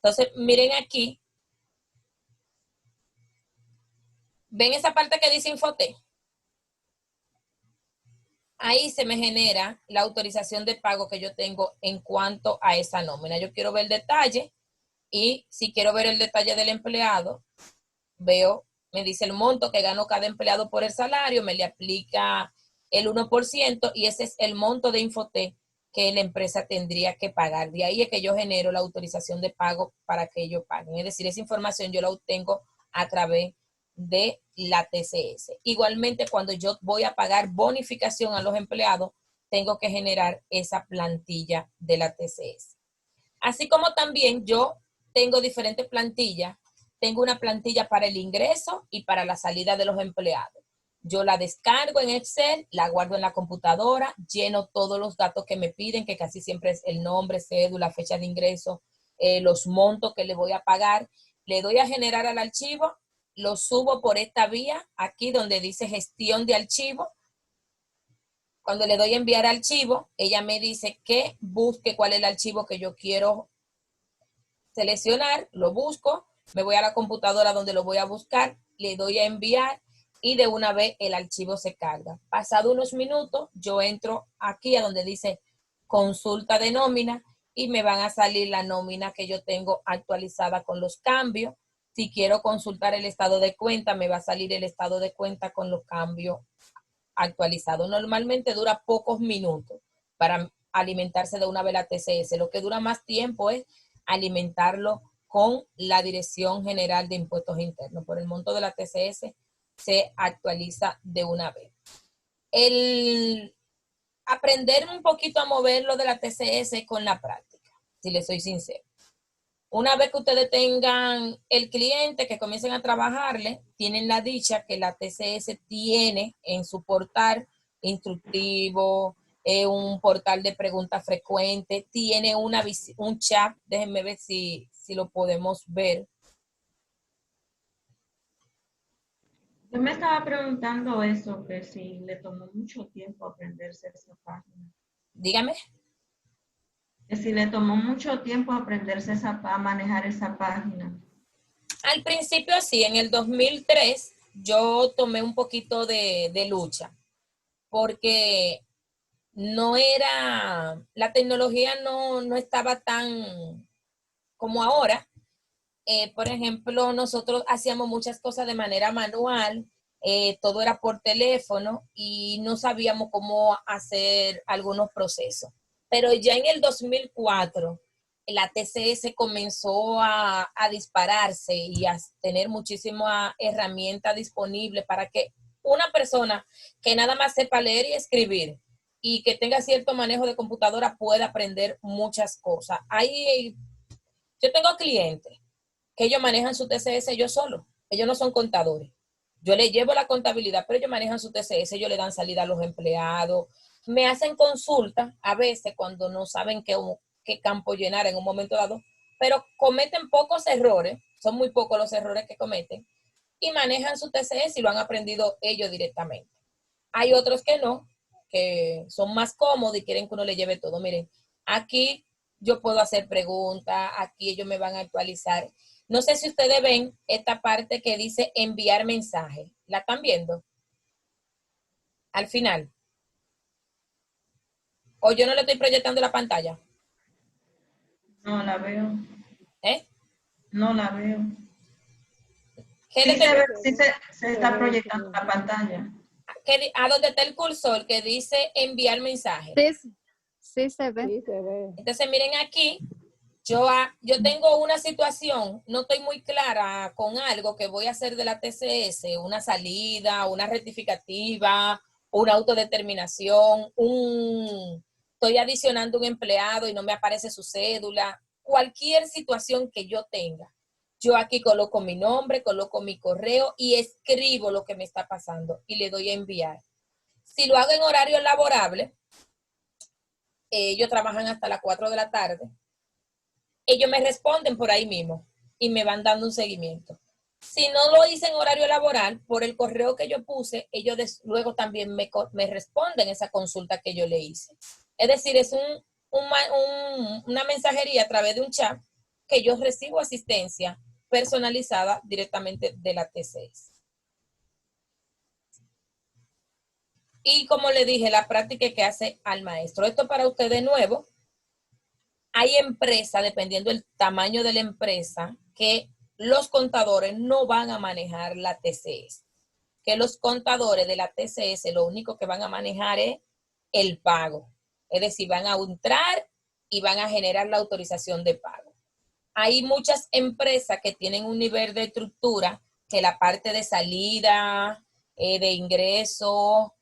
Entonces, miren aquí. ¿Ven esa parte que dice Infotep? Ahí se me genera la autorización de pago que yo tengo en cuanto a esa nómina. Yo quiero ver el detalle y si quiero ver el detalle del empleado, veo, me dice el monto que ganó cada empleado por el salario, me le aplica el 1% y ese es el monto de Infotep que la empresa tendría que pagar. De ahí es que yo genero la autorización de pago para que ellos paguen. Es decir, esa información yo la obtengo a través de la TCS. Igualmente, cuando yo voy a pagar bonificación a los empleados, tengo que generar esa plantilla de la TCS. Así como también yo tengo diferentes plantillas. Tengo una plantilla para el ingreso y para la salida de los empleados. Yo la descargo en Excel, la guardo en la computadora, lleno todos los datos que me piden, que casi siempre es el nombre, cédula, fecha de ingreso, los montos que le voy a pagar. Le doy a generar al archivo, lo subo por esta vía, aquí donde dice gestión de archivo. Cuando le doy a enviar archivo, ella me dice que busque cuál es el archivo que yo quiero seleccionar, lo busco, me voy a la computadora donde lo voy a buscar, le doy a enviar y de una vez el archivo se carga. Pasado unos minutos, yo entro aquí a donde dice consulta de nómina y me van a salir la nómina que yo tengo actualizada con los cambios. Si quiero consultar el estado de cuenta, me va a salir el estado de cuenta con los cambios actualizados. Normalmente dura pocos minutos para alimentarse de una vez la TCS. Lo que dura más tiempo es alimentarlo con la Dirección General de Impuestos Internos. Por el monto de la TCS se actualiza de una vez. El aprender un poquito a moverlo de la TCS con la práctica, si les soy sincero. Una vez que ustedes tengan el cliente, que comiencen a trabajarle, tienen la dicha que la TCS tiene en su portal instructivo, un portal de preguntas frecuentes, tiene un chat, déjenme ver si lo podemos ver. yo me estaba preguntando eso, que si le tomó mucho tiempo aprenderse esa página. Dígame. Que si le tomó mucho tiempo aprenderse a manejar esa página. Al principio sí, en el 2003 yo tomé un poquito de lucha, porque la tecnología no estaba tan como ahora. Por ejemplo, nosotros hacíamos muchas cosas de manera manual, todo era por teléfono y no sabíamos cómo hacer algunos procesos. Pero ya en el 2004, la TCS comenzó a dispararse y a tener muchísimas herramientas disponibles para que una persona que nada más sepa leer y escribir y que tenga cierto manejo de computadora puede aprender muchas cosas. Ahí yo tengo clientes que ellos manejan su TCS ellos solos. Ellos no son contadores. Yo les llevo la contabilidad, pero ellos manejan su TCS, ellos le dan salida a los empleados. Me hacen consultas a veces cuando no saben qué campo llenar en un momento dado, pero cometen pocos errores, son muy pocos los errores que cometen, y manejan su TCS y lo han aprendido ellos directamente. Hay otros que no, que son más cómodos y quieren que uno le lleve todo. Miren, aquí yo puedo hacer preguntas, aquí ellos me van a actualizar. No sé si ustedes ven esta parte que dice enviar mensaje. ¿La están viendo? Al final. O yo no le estoy proyectando la pantalla. No la veo. ¿Eh? No la veo. ¿Qué Sí le estoy, se está proyectando la pantalla. a dónde está el cursor que dice enviar mensaje? Sí, sí se ve. Sí, se ve. Entonces miren aquí, yo tengo una situación, no estoy muy clara con algo que voy a hacer de la TCS, una salida, una rectificativa, una autodeterminación, estoy adicionando un empleado y no me aparece su cédula, cualquier situación que yo tenga. Yo aquí coloco mi nombre, coloco mi correo y escribo lo que me está pasando y le doy a enviar. Si lo hago en horario laborable, ellos trabajan hasta las 4 de la tarde, ellos me responden por ahí mismo y me van dando un seguimiento. Si no lo hice en horario laboral, por el correo que yo puse, ellos luego también me responden esa consulta que yo le hice. Es decir, es una mensajería a través de un chat que yo recibo asistencia personalizada directamente de la TCS. Y como le dije, la práctica que hace al maestro. Esto para ustedes nuevo. Hay empresas, dependiendo del tamaño de la empresa, que los contadores no van a manejar la TCS. Que los contadores de la TCS lo único que van a manejar es el pago. Es decir, van a entrar y van a generar la autorización de pago. Hay muchas empresas que tienen un nivel de estructura que la parte de salida, de ingreso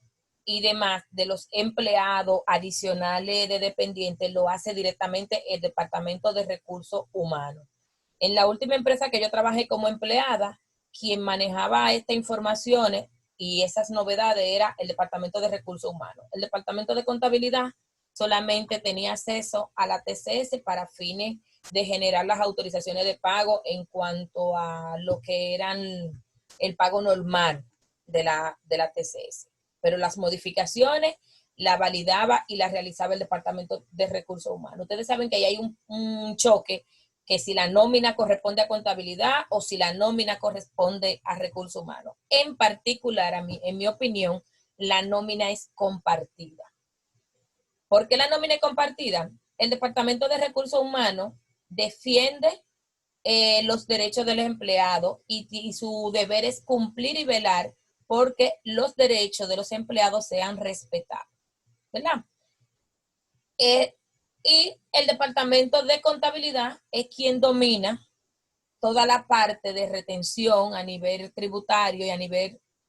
y demás de los empleados adicionales de dependientes lo hace directamente el Departamento de Recursos Humanos. En la última empresa que yo trabajé como empleada, quien manejaba estas informaciones y esas novedades era el Departamento de Recursos Humanos. El Departamento de Contabilidad solamente tenía acceso a la TCS para fines de generar las autorizaciones de pago en cuanto a lo que eran el pago normal de la TCS. Pero las modificaciones la validaba y la realizaba el Departamento de Recursos Humanos. Ustedes saben que ahí hay un choque, que si la nómina corresponde a contabilidad o si la nómina corresponde a recursos humanos. En particular, en mi opinión, la nómina es compartida. ¿Por qué la nómina es compartida? El Departamento de Recursos Humanos defiende los derechos del empleado y su deber es cumplir y velar porque los derechos de los empleados sean respetados, ¿verdad? Y el Departamento de Contabilidad es quien domina toda la parte de retención a nivel tributario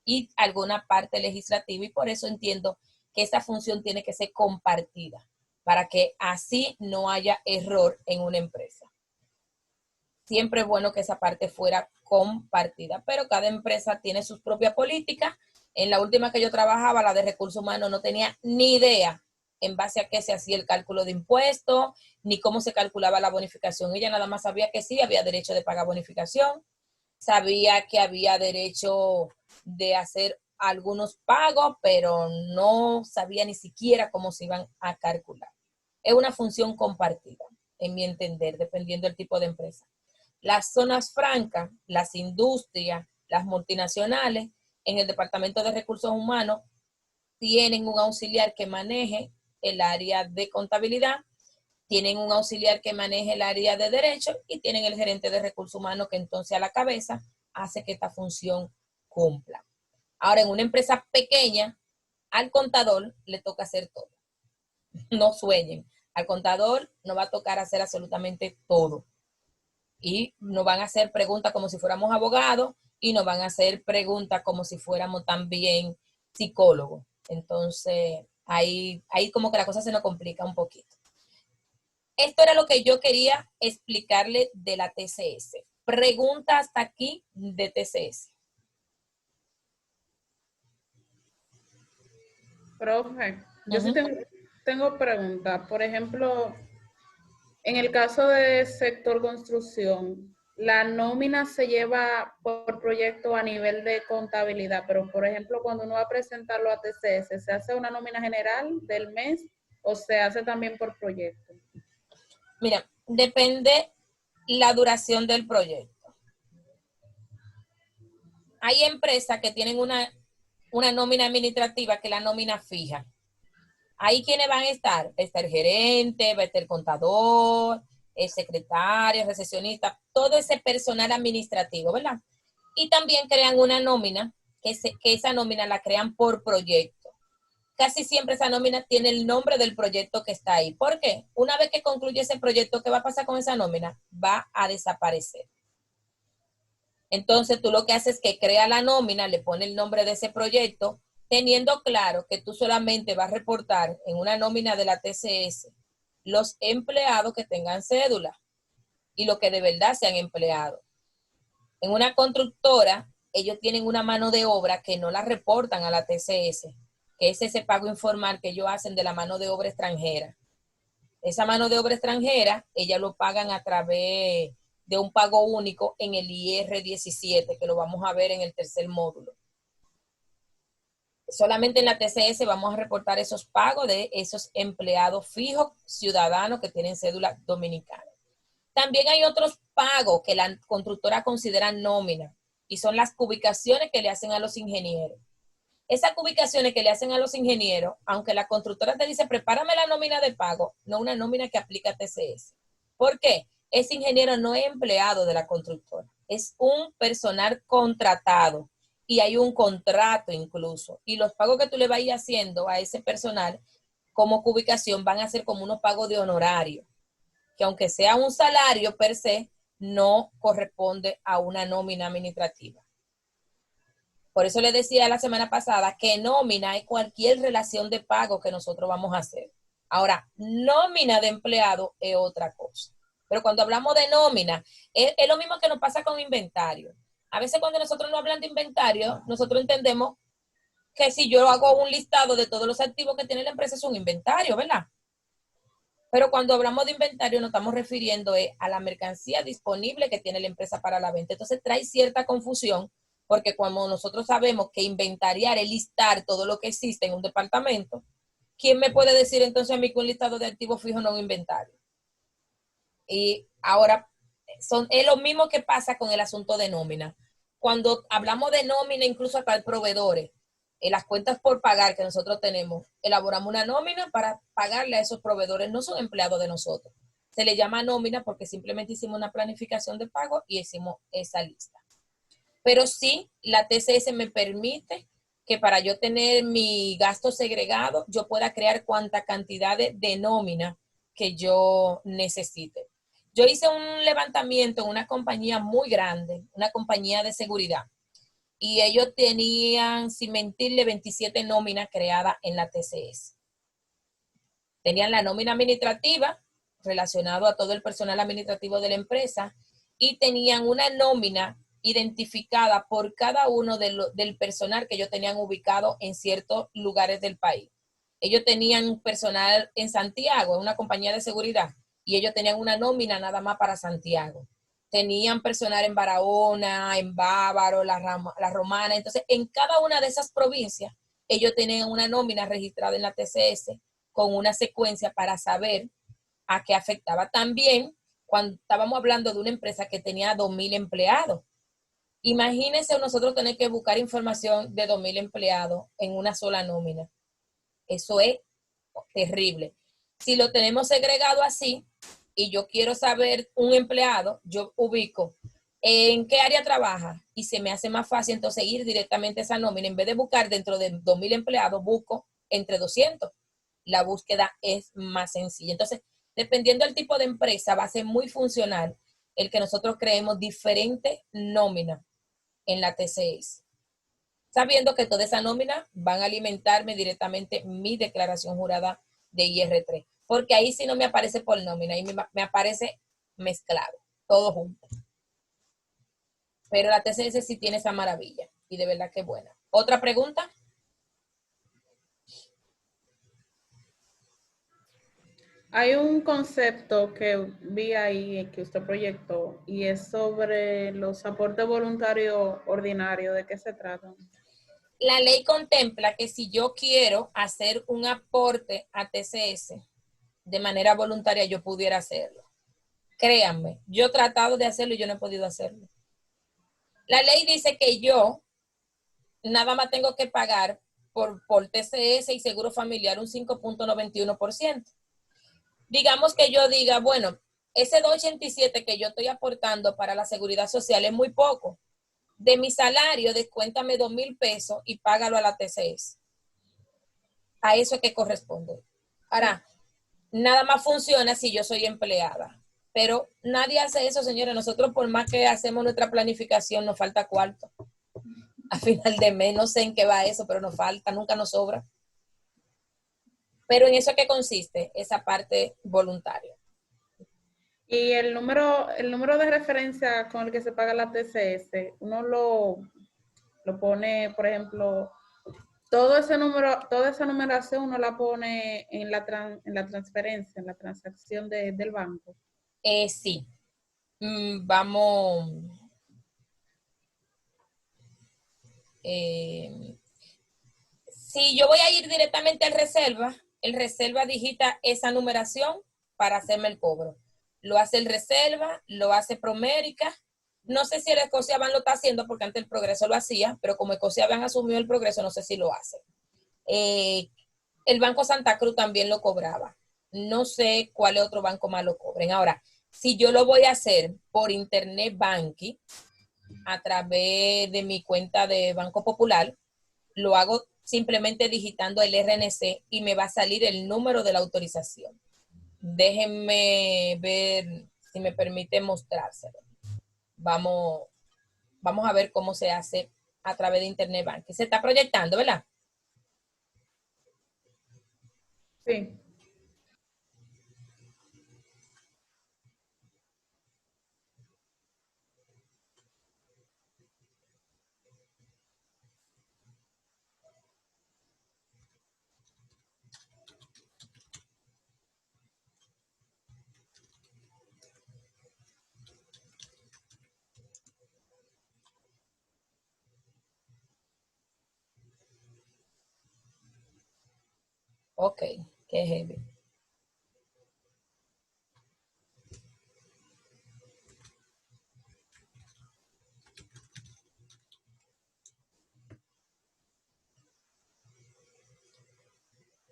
y alguna parte legislativa, y por eso entiendo que esa función tiene que ser compartida para que así no haya error en una empresa. Siempre es bueno que esa parte fuera compartida, pero cada empresa tiene sus propias políticas. En la última que yo trabajaba, la de recursos humanos, no tenía ni idea en base a qué se hacía el cálculo de impuestos, ni cómo se calculaba la bonificación. Ella nada más sabía que sí, había derecho de pagar bonificación, sabía que había derecho de hacer algunos pagos, pero no sabía ni siquiera cómo se iban a calcular. Es una función compartida, en mi entender, dependiendo del tipo de empresa. Las zonas francas, las industrias, las multinacionales, en el Departamento de Recursos Humanos, tienen un auxiliar que maneje el área de contabilidad, tienen un auxiliar que maneje el área de derecho y tienen el gerente de recursos humanos que entonces a la cabeza hace que esta función cumpla. Ahora, en una empresa pequeña, al contador le toca hacer todo. No sueñen. Al contador no va a tocar hacer absolutamente todo. Y nos van a hacer preguntas como si fuéramos abogados y nos van a hacer preguntas como si fuéramos también psicólogos. Entonces, Ahí como que la cosa se nos complica un poquito. Esto era lo que yo quería explicarle de la TCS. Pregunta hasta aquí de TCS. Profe, yo sí tengo preguntas. Por ejemplo, en el caso de sector construcción, la nómina se lleva por proyecto a nivel de contabilidad, pero por ejemplo, cuando uno va a presentarlo a TCS, ¿se hace una nómina general del mes o se hace también por proyecto? Mira, depende la duración del proyecto. Hay empresas que tienen una nómina administrativa que es la nómina fija. Ahí quienes van a estar, va a estar el gerente, va a estar el contador, el secretario, el recepcionista, todo ese personal administrativo, ¿verdad? Y también crean una nómina, que esa nómina la crean por proyecto. Casi siempre esa nómina tiene el nombre del proyecto que está ahí. ¿Por qué? Una vez que concluye ese proyecto, ¿qué va a pasar con esa nómina? Va a desaparecer. Entonces tú lo que haces es que crea la nómina, le pone el nombre de ese proyecto, teniendo claro que tú solamente vas a reportar en una nómina de la TCS los empleados que tengan cédula y los que de verdad sean empleados. En una constructora, ellos tienen una mano de obra que no la reportan a la TCS, que es ese pago informal que ellos hacen de la mano de obra extranjera. Esa mano de obra extranjera, ellas lo pagan a través de un pago único en el IR17, que lo vamos a ver en el tercer módulo. Solamente en la TCS vamos a reportar esos pagos de esos empleados fijos ciudadanos que tienen cédula dominicana. También hay otros pagos que la constructora considera nómina y son las cubicaciones que le hacen a los ingenieros. Esas ubicaciones que le hacen a los ingenieros, aunque la constructora te dice, prepárame la nómina de pago, no una nómina que aplica TCS. ¿Por qué? Ese ingeniero no es empleado de la constructora, es un personal contratado y hay un contrato incluso. Y los pagos que tú le vayas haciendo a ese personal como ubicación van a ser como unos pagos de honorario, que aunque sea un salario per se, no corresponde a una nómina administrativa. Por eso le decía la semana pasada que nómina es cualquier relación de pago que nosotros vamos a hacer. Ahora, nómina de empleado es otra cosa. Pero cuando hablamos de nómina, es lo mismo que nos pasa con inventario. A veces cuando nosotros no hablamos de inventario, nosotros entendemos que si yo hago un listado de todos los activos que tiene la empresa, es un inventario, ¿verdad? Pero cuando hablamos de inventario, nos estamos refiriendo a la mercancía disponible que tiene la empresa para la venta. Entonces trae cierta confusión, porque cuando nosotros sabemos que inventariar es listar todo lo que existe en un departamento, ¿quién me puede decir entonces a mí que un listado de activos fijos no es un inventario? Y ahora, es lo mismo que pasa con el asunto de nómina. Cuando hablamos de nómina, incluso acá hay proveedores, en las cuentas por pagar que nosotros tenemos, elaboramos una nómina para pagarle a esos proveedores, no son empleados de nosotros. Se le llama nómina porque simplemente hicimos una planificación de pago y hicimos esa lista. Pero sí, la TCS me permite que para yo tener mi gasto segregado, yo pueda crear cuanta cantidad de nómina que yo necesite. Yo hice un levantamiento en una compañía muy grande, una compañía de seguridad, y ellos tenían, sin mentirle, 27 nóminas creadas en la TCS. Tenían la nómina administrativa relacionado a todo el personal administrativo de la empresa y tenían una nómina identificada por cada uno del personal que ellos tenían ubicado en ciertos lugares del país. Ellos tenían personal en Santiago, en una compañía de seguridad, y ellos tenían una nómina nada más para Santiago. Tenían personal en Barahona, en Bávaro, la Romana. Entonces, en cada una de esas provincias, ellos tenían una nómina registrada en la TCS con una secuencia para saber a qué afectaba. También, cuando estábamos hablando de una empresa que tenía 2,000 empleados, imagínense nosotros tener que buscar información de 2,000 empleados en una sola nómina. Eso es terrible. Si lo tenemos segregado así y yo quiero saber un empleado, yo ubico en qué área trabaja y se me hace más fácil entonces ir directamente a esa nómina. En vez de buscar dentro de 2,000 empleados, busco entre 200. La búsqueda es más sencilla. Entonces, dependiendo del tipo de empresa, va a ser muy funcional el que nosotros creemos diferentes nóminas en la TCS. sabiendo que toda esa nómina van a alimentarme directamente mi declaración jurada de IR3, porque ahí sí no me aparece por nómina, ahí me aparece mezclado, todo junto. Pero la TCS sí tiene esa maravilla y de verdad que buena. ¿Otra pregunta? Hay un concepto que vi ahí que usted proyectó y es sobre los aportes voluntarios ordinarios. ¿De qué se trata? La ley contempla que si yo quiero hacer un aporte a TCS de manera voluntaria, yo pudiera hacerlo. Créanme, yo he tratado de hacerlo y yo no he podido hacerlo. La ley dice que yo nada más tengo que pagar por TCS y seguro familiar un 5.91%. Digamos que yo diga, bueno, ese 2.87 que yo estoy aportando para la seguridad social es muy poco. De mi salario, descuéntame 2,000 pesos y págalo a la TCS. A eso es que corresponde. Ahora, nada más funciona si yo soy empleada. Pero nadie hace eso, señores. Nosotros, por más que hacemos nuestra planificación, nos falta cuarto. A final de mes, no sé en qué va eso, pero nos falta, nunca nos sobra. Pero en eso es que consiste esa parte voluntaria. Y el número de referencia con el que se paga la TCS, uno lo pone, por ejemplo, todo ese número, toda esa numeración uno la pone en la transferencia, en la transacción del banco. Sí. Vamos. Si yo voy a ir directamente al reserva, el reserva digita esa numeración para hacerme el cobro. Lo hace el reserva, lo hace Promérica. No sé si el Scotiabank lo está haciendo porque antes el Progreso lo hacía, pero como Scotiabank asumió el Progreso, no sé si lo hace. El Banco Santa Cruz también lo cobraba. No sé cuál otro banco más lo cobren. Ahora, si yo lo voy a hacer por Internet Banking, a través de mi cuenta de Banco Popular, lo hago simplemente digitando el RNC y me va a salir el número de la autorización. Déjenme ver si me permite mostrárselo. Vamos a ver cómo se hace a través de Internet Banking. Se está proyectando, ¿verdad? Sí. Ok, qué heavy.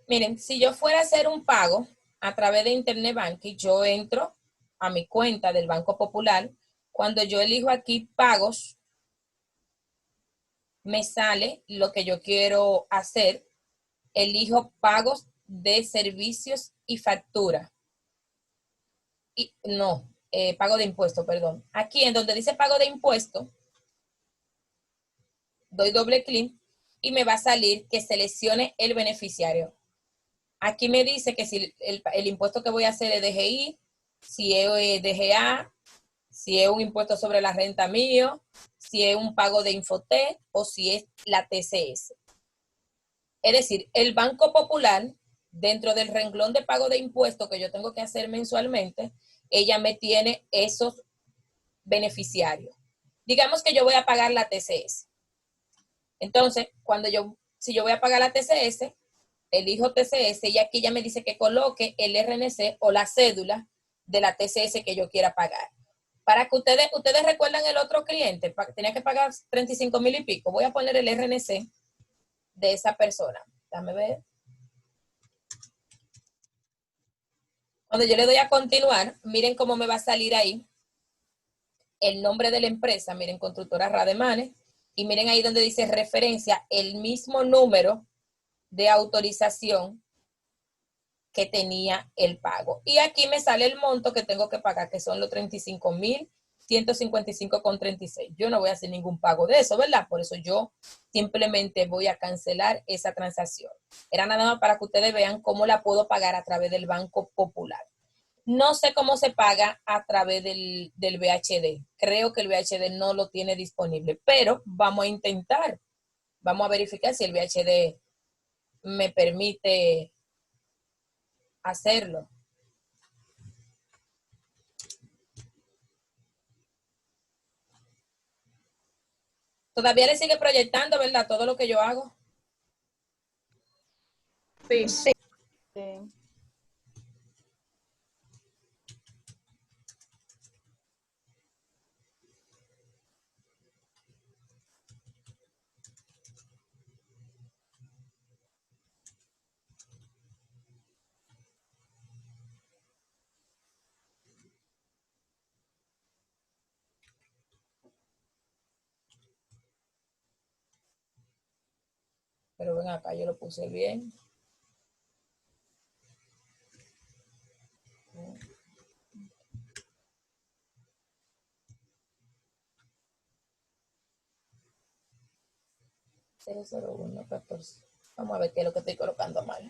Miren, si yo fuera a hacer un pago a través de Internet Banking, yo entro a mi cuenta del Banco Popular. Cuando yo elijo aquí pagos, me sale lo que yo quiero hacer. Elijo pagos de servicios y factura. Y no, pago de impuesto, perdón. Aquí en donde dice pago de impuesto, doy doble clic y me va a salir que seleccione el beneficiario. Aquí me dice que si el impuesto que voy a hacer es DGI, si es DGA, si es un impuesto sobre la renta mío, si es un pago de Infoté o si es la TCS. Es decir, el Banco Popular, dentro del renglón de pago de impuestos que yo tengo que hacer mensualmente, ella me tiene esos beneficiarios. Digamos que yo voy a pagar la TCS. Entonces, si yo voy a pagar la TCS, elijo TCS y aquí ya me dice que coloque el RNC o la cédula de la TCS que yo quiera pagar. Para que ustedes recuerdan el otro cliente, tenía que pagar 35,000 y pico. Voy a poner el RNC de esa persona. Déjame ver. Cuando yo le doy a continuar, miren cómo me va a salir ahí el nombre de la empresa. Miren, Constructora Rademanes. Y miren ahí donde dice referencia, el mismo número de autorización que tenía el pago. Y aquí me sale el monto que tengo que pagar, que son los 35,000 155,36. Yo no voy a hacer ningún pago de eso, ¿verdad? Por eso yo simplemente voy a cancelar esa transacción. Era nada más para que ustedes vean cómo la puedo pagar a través del Banco Popular. No sé cómo se paga a través del VHD. Creo que el VHD no lo tiene disponible, pero vamos a intentar. Vamos a verificar si el VHD me permite hacerlo. Todavía le sigue proyectando, ¿verdad? Todo lo que yo hago. Sí. Sí. Pero ven acá, yo lo puse bien. (00114). Vamos a ver qué es lo que estoy colocando mal.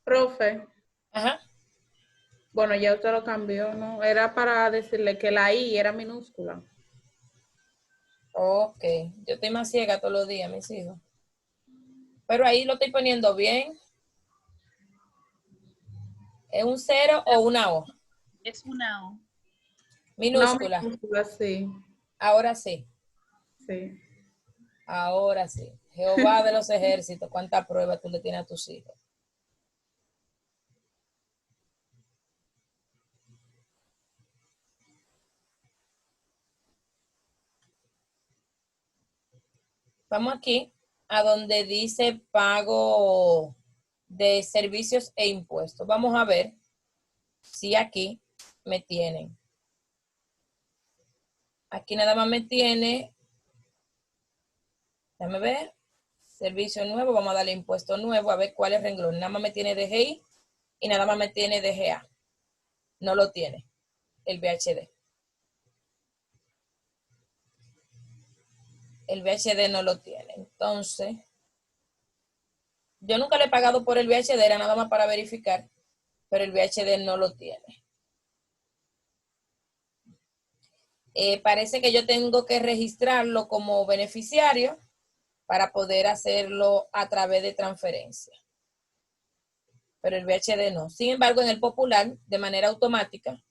Profe, Ajá. bueno, ya usted lo cambió, ¿no? Era para decirle que la I era minúscula. Ok. Yo estoy más ciega todos los días, mis hijos. Pero ahí lo estoy poniendo bien. ¿Es un 0 o una O? Es una O. No, Minúscula. minúscula, sí. Ahora sí. Sí. Ahora sí. Jehová de los ejércitos, ¿cuánta prueba tú le tienes a tus hijos? Vamos aquí a donde dice pago de servicios e impuestos. Vamos a ver si aquí me tienen. Aquí nada más me tiene, déjame ver, servicio nuevo, vamos a darle impuesto nuevo, a ver cuál es renglón. Nada más me tiene DGI y nada más me tiene DGA. No lo tiene el VHD. El VHD no lo tiene. Entonces, yo nunca le he pagado por el VHD, era nada más para verificar, pero el VHD no lo tiene. Parece que yo tengo que registrarlo como beneficiario para poder hacerlo a través de transferencia. Pero el VHD no. Sin embargo, en el Popular, de manera automática,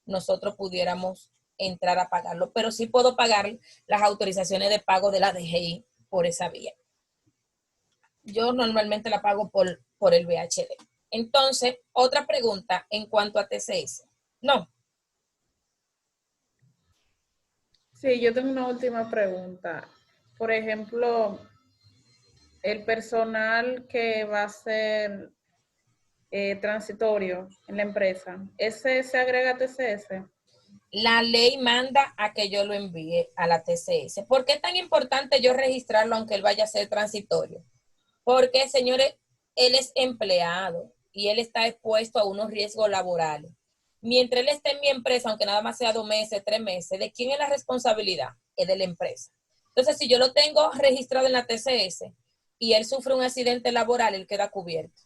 nosotros pudiéramos entrar a pagarlo, pero sí puedo pagar las autorizaciones de pago de la DGI por esa vía. Yo normalmente la pago por el VHD. Entonces, otra pregunta en cuanto a TCS. No. Sí, yo tengo una última pregunta. Por ejemplo, el personal que va a ser transitorio en la empresa, ¿ese se agrega a TCS? La ley manda a que yo lo envíe a la TCS. ¿Por qué es tan importante yo registrarlo aunque él vaya a ser transitorio? Porque, señores, él es empleado y él está expuesto a unos riesgos laborales. Mientras él esté en mi empresa, aunque nada más sea 2 meses, 3 meses, ¿de quién es la responsabilidad? Es de la empresa. Entonces, si yo lo tengo registrado en la TCS y él sufre un accidente laboral, él queda cubierto.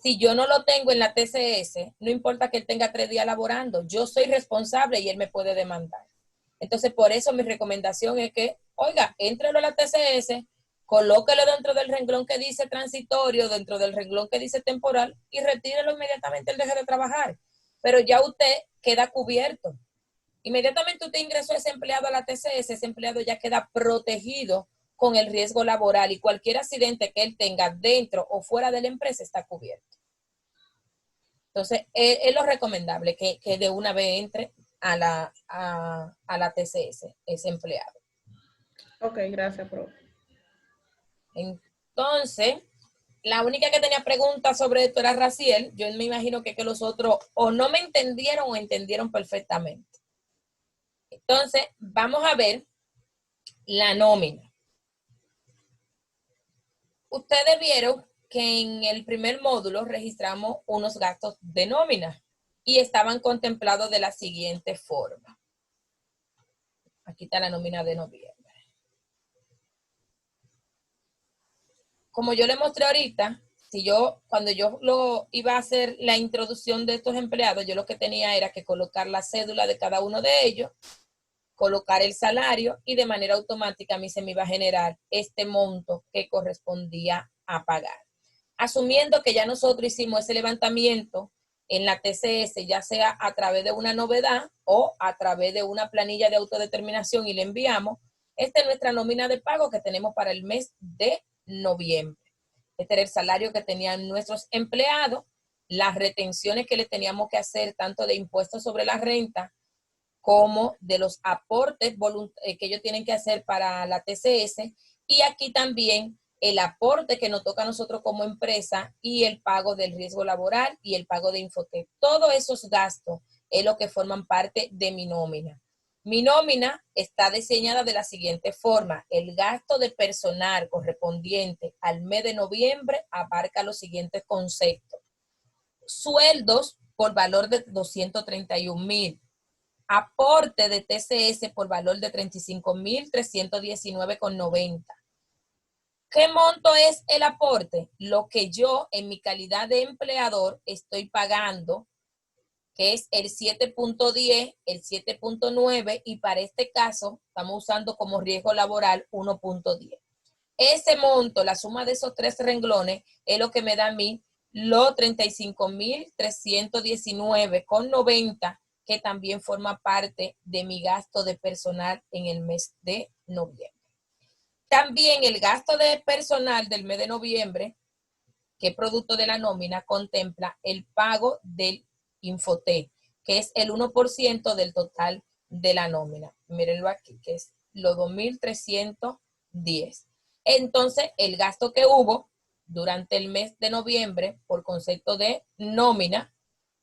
Si yo no lo tengo en la TCS, no importa que él tenga 3 días laborando, yo soy responsable y él me puede demandar. Entonces, por eso mi recomendación es que, oiga, éntrelo a la TCS, colóquelo dentro del renglón que dice transitorio, dentro del renglón que dice temporal y retírelo inmediatamente, él deje de trabajar. Pero ya usted queda cubierto. Inmediatamente usted ingresó a ese empleado a la TCS, ese empleado ya queda protegido con el riesgo laboral y cualquier accidente que él tenga dentro o fuera de la empresa está cubierto. Entonces, es lo recomendable que de una vez entre a la TCS, ese empleado. Ok, gracias, profe. Entonces, La única que tenía preguntas sobre esto era Raciel. Yo me imagino que los otros o no me entendieron o entendieron perfectamente. Entonces, vamos a ver la nómina. Ustedes vieron que en el primer módulo registramos unos gastos de nómina y estaban contemplados de la siguiente forma. Aquí está la nómina de noviembre. Como yo le mostré ahorita, cuando yo lo iba a hacer la introducción de estos empleados, yo lo que tenía era que colocar la cédula de cada uno de ellos, colocar el salario y de manera automática a mí se me iba a generar este monto que correspondía a pagar. Asumiendo que ya nosotros hicimos ese levantamiento en la TCS, ya sea a través de una novedad o a través de una planilla de autodeterminación y le enviamos, esta es nuestra nómina de pago que tenemos para el mes de noviembre. Este era el salario que tenían nuestros empleados, las retenciones que le teníamos que hacer tanto de impuestos sobre la renta como de los aportes que ellos tienen que hacer para la TCS, y aquí también el aporte que nos toca a nosotros como empresa y el pago del riesgo laboral y el pago de Infotec. Todos esos gastos es lo que forman parte de mi nómina. Mi nómina está diseñada de la siguiente forma. El gasto de personal correspondiente al mes de noviembre abarca los siguientes conceptos. Sueldos por valor de 231,000. Aporte de TCS por valor de 35,319,90. ¿Qué monto es el aporte? Lo que yo en mi calidad de empleador estoy pagando, que es el 7.10, el 7.9 y para este caso estamos usando como riesgo laboral 1.10. Ese monto, la suma de esos tres renglones, es lo que me da a mí los 35,319,90, que también forma parte de mi gasto de personal en el mes de noviembre. También el gasto de personal del mes de noviembre, que es producto de la nómina, contempla el pago del Infotec, que es el 1% del total de la nómina. Mírenlo aquí, que es los 2,310. Entonces, el gasto que hubo durante el mes de noviembre por concepto de nómina,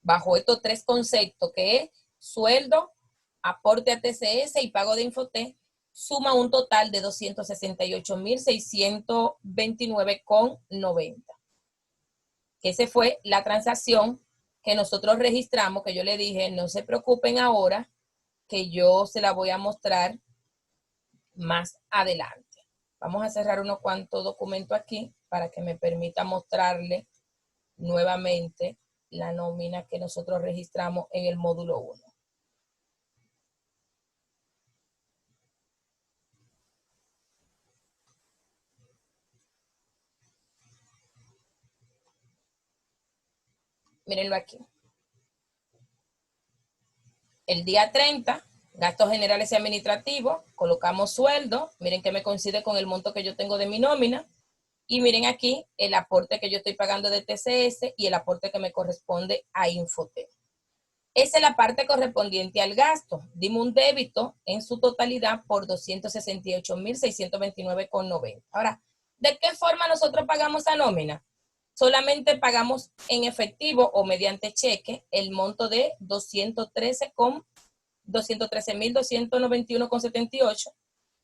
bajo estos tres conceptos, que es sueldo, aporte a TCS y pago de Infotec, suma un total de 268,629,90. Que esa fue la transacción que nosotros registramos, que yo le dije, no se preocupen ahora, que yo se la voy a mostrar más adelante. Vamos a cerrar unos cuantos documentos aquí para que me permita mostrarle nuevamente la nómina que nosotros registramos en el módulo 1. Mírenlo aquí. El día 30, gastos generales y administrativos, colocamos sueldo. Miren que me coincide con el monto que yo tengo de mi nómina. Y miren aquí el aporte que yo estoy pagando de TCS y el aporte que me corresponde a Infotec. Esa es la parte correspondiente al gasto. Dimos un débito en su totalidad por 268,629,90. Ahora, ¿de qué forma nosotros pagamos esa nómina? Solamente pagamos en efectivo o mediante cheque el monto de 213,291,78,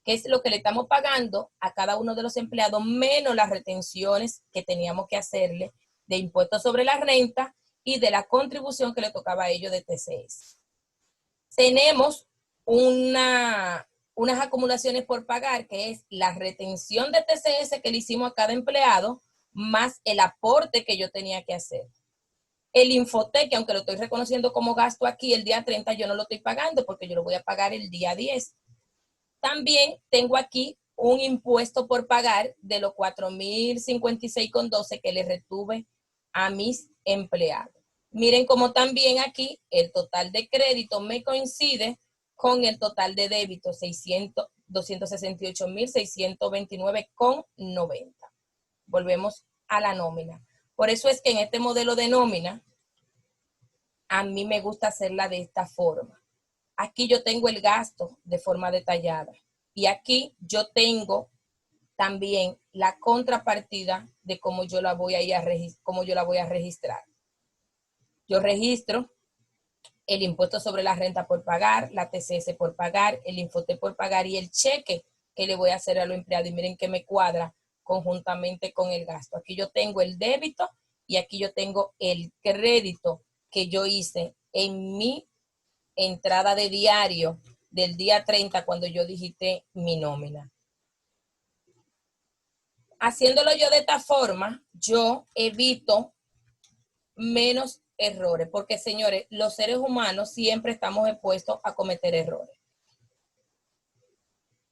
que es lo que le estamos pagando a cada uno de los empleados, menos las retenciones que teníamos que hacerle de impuestos sobre la renta y de la contribución que le tocaba a ellos de TCS. Tenemos unas acumulaciones por pagar, que es la retención de TCS que le hicimos a cada empleado, más el aporte que yo tenía que hacer. El Infotec, que aunque lo estoy reconociendo como gasto aquí, el día 30 yo no lo estoy pagando porque yo lo voy a pagar el día 10. También tengo aquí un impuesto por pagar de los 4,056,12 que le retuve a mis empleados. Miren cómo también aquí el total de crédito me coincide con el total de débito, 268,629,90. Volvemos a la nómina. Por eso es que en este modelo de nómina, a mí me gusta hacerla de esta forma. Aquí yo tengo el gasto de forma detallada. Y aquí yo tengo también la contrapartida de cómo yo la voy a registrar. Yo registro el impuesto sobre la renta por pagar, la TCS por pagar, el Infote por pagar y el cheque que le voy a hacer a los empleados. Y miren que me cuadra conjuntamente con el gasto. Aquí yo tengo el débito y aquí yo tengo el crédito que yo hice en mi entrada de diario del día 30 cuando yo digité mi nómina. Haciéndolo yo de esta forma, yo evito menos errores, porque señores, los seres humanos siempre estamos expuestos a cometer errores.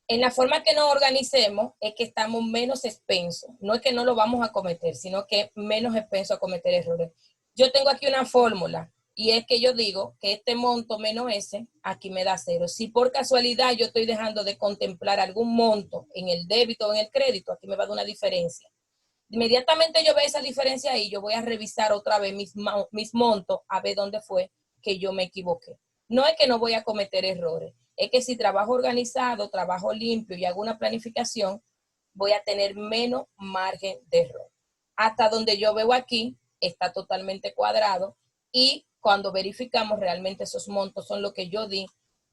En la forma que nos organicemos es que estamos menos expensos. No es que no lo vamos a cometer, sino que menos expensos a cometer errores. Yo tengo aquí una fórmula y es que yo digo que este monto menos ese, aquí me da 0. Si por casualidad yo estoy dejando de contemplar algún monto en el débito o en el crédito, aquí me va a dar una diferencia. Inmediatamente yo veo esa diferencia ahí, yo voy a revisar otra vez mis montos a ver dónde fue que yo me equivoqué. No es que no voy a cometer errores, es que si trabajo organizado, trabajo limpio y hago una planificación, voy a tener menos margen de error. Hasta donde yo veo aquí, está totalmente cuadrado y cuando verificamos realmente esos montos son lo que yo di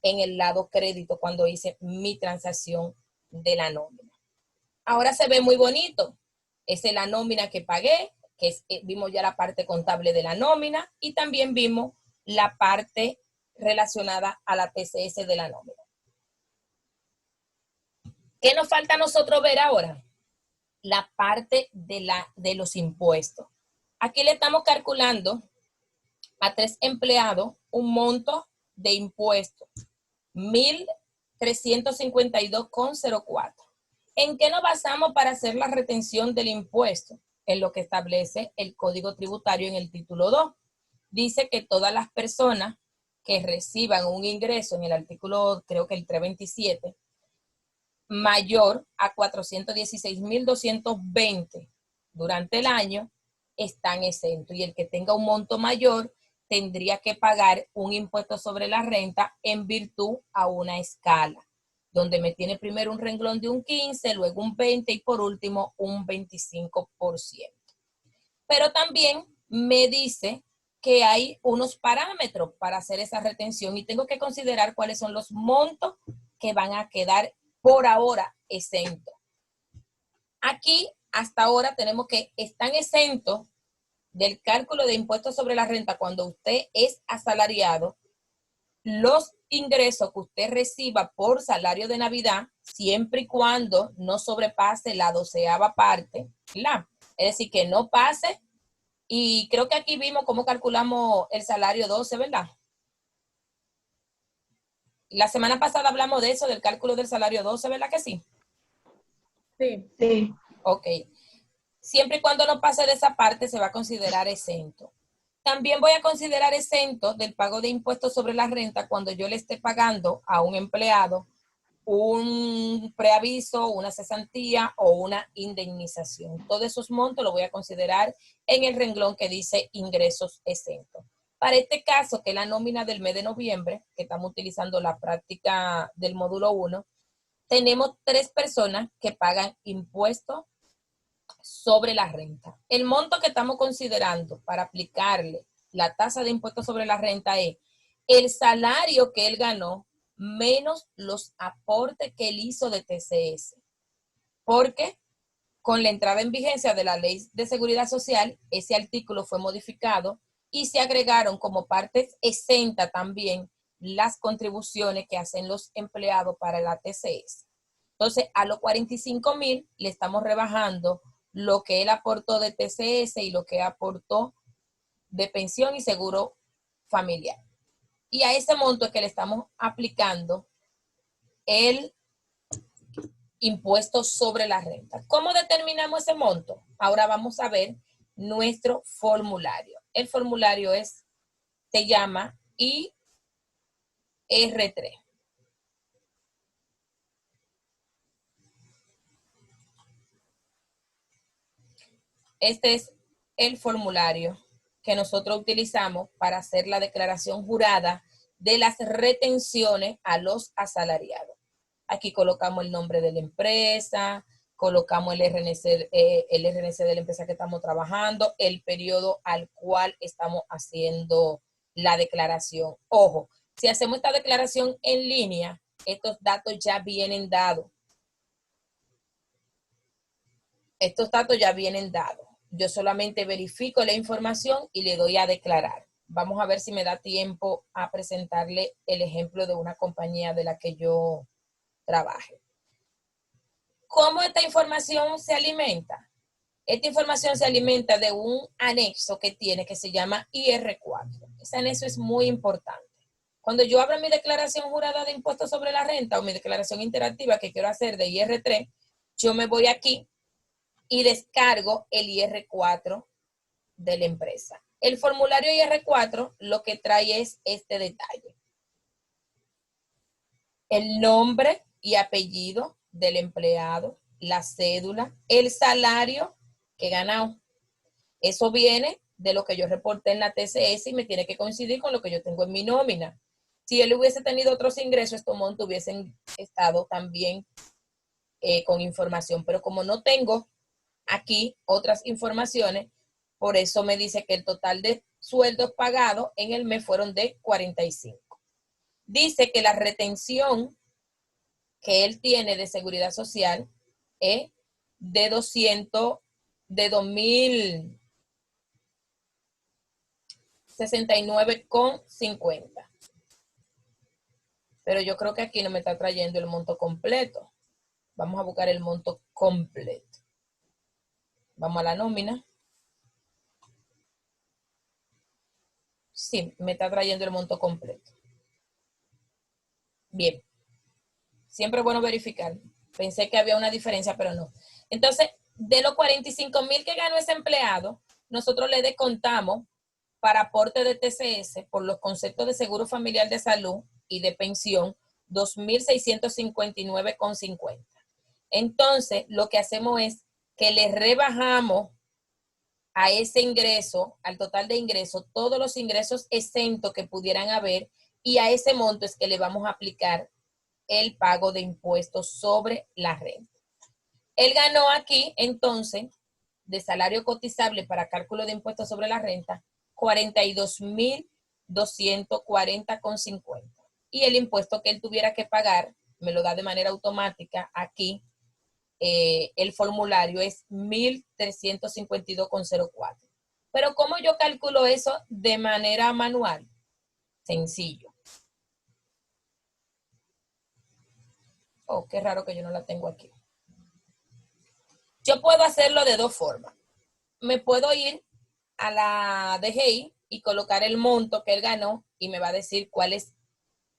en el lado crédito cuando hice mi transacción de la nómina. Ahora se ve muy bonito. Esa es la nómina que pagué, que vimos ya la parte contable de la nómina y también vimos la parte relacionada a la TCS de la nómina. ¿Qué nos falta a nosotros ver ahora? La parte de los impuestos. Aquí le estamos calculando a 3 empleados un monto de impuestos, 1.352,04. ¿En qué nos basamos para hacer la retención del impuesto? En lo que establece el Código Tributario en el título 2. Dice que todas las personas que reciban un ingreso en el artículo, creo que el 327, mayor a 416,220 durante el año, están exentos. Y el que tenga un monto mayor tendría que pagar un impuesto sobre la renta en virtud a una escala, donde me tiene primero un renglón de un 15, luego un 20 y por último un 25%. Pero también me dice que hay unos parámetros para hacer esa retención y tengo que considerar cuáles son los montos que van a quedar por ahora exentos. Aquí, hasta ahora, tenemos que están exentos del cálculo de impuestos sobre la renta cuando usted es asalariado, los ingresos que usted reciba por salario de Navidad, siempre y cuando no sobrepase la 12ª parte, ¿verdad? Es decir, que no pase, y creo que aquí vimos cómo calculamos el salario 12, ¿verdad? La semana pasada hablamos de eso, del cálculo del salario 12, ¿verdad que sí? Sí. Sí. Ok. Siempre y cuando no pase de esa parte, se va a considerar exento. También voy a considerar exento del pago de impuestos sobre la renta cuando yo le esté pagando a un empleado un preaviso, una cesantía o una indemnización. Todos esos montos los voy a considerar en el renglón que dice ingresos exentos. Para este caso, que es la nómina del mes de noviembre, que estamos utilizando la práctica del módulo 1, tenemos 3 personas que pagan impuestos sobre la renta. El monto que estamos considerando para aplicarle la tasa de impuestos sobre la renta es el salario que él ganó menos los aportes que él hizo de TCS. Porque con la entrada en vigencia de la Ley de Seguridad Social, ese artículo fue modificado y se agregaron como partes exentas también las contribuciones que hacen los empleados para la TCS. Entonces, a los 45,000 le estamos rebajando lo que él aportó de TCS y lo que aportó de pensión y seguro familiar. Y a ese monto es que le estamos aplicando el impuesto sobre la renta. ¿Cómo determinamos ese monto? Ahora vamos a ver nuestro formulario. El formulario se llama IR3. Este es el formulario que nosotros utilizamos para hacer la declaración jurada de las retenciones a los asalariados. Aquí colocamos el nombre de la empresa, colocamos el RNC de la empresa que estamos trabajando, el periodo al cual estamos haciendo la declaración. Ojo, si hacemos esta declaración en línea, estos datos ya vienen dados. Estos datos ya vienen dados. Yo solamente verifico la información y le doy a declarar. Vamos a ver si me da tiempo a presentarle el ejemplo de una compañía de la que yo trabaje. ¿Cómo esta información se alimenta? Esta información se alimenta de un anexo que tiene que se llama IR4. Ese anexo es muy importante. Cuando yo abro mi declaración jurada de impuestos sobre la renta o mi declaración interactiva que quiero hacer de IR3, yo me voy aquí y descargo el IR4 de la empresa. El formulario IR4 lo que trae es este detalle. El nombre y apellido del empleado, la cédula, el salario que he ganado. Eso viene de lo que yo reporté en la TCS y me tiene que coincidir con lo que yo tengo en mi nómina. Si él hubiese tenido otros ingresos, estos montos hubiesen estado también con información. Pero como no tengo aquí otras informaciones, por eso me dice que el total de sueldos pagados en el mes fueron de 45. Dice que la retención que él tiene de seguridad social es de 2.069,50. Pero yo creo que aquí no me está trayendo el monto completo. Vamos a buscar el monto completo. Vamos a la nómina. Sí, me está trayendo el monto completo. Bien. Siempre es bueno verificar. Pensé que había una diferencia, pero no. Entonces, de los 45,000 que ganó ese empleado, nosotros le descontamos para aporte de TCS por los conceptos de seguro familiar de salud y de pensión 2.659,50. Entonces, lo que hacemos es que le rebajamos a ese ingreso, al total de ingresos, todos los ingresos exentos que pudieran haber, y a ese monto es que le vamos a aplicar el pago de impuestos sobre la renta. Él ganó aquí, entonces, de salario cotizable para cálculo de impuestos sobre la renta, 42.240,50. Y el impuesto que él tuviera que pagar, me lo da de manera automática aquí, el formulario es 1.352,04. Pero ¿cómo yo calculo eso de manera manual? Sencillo. Oh, qué raro que yo no la tengo aquí. Yo puedo hacerlo de dos formas. Me puedo ir a la DGI y colocar el monto que él ganó y me va a decir cuál es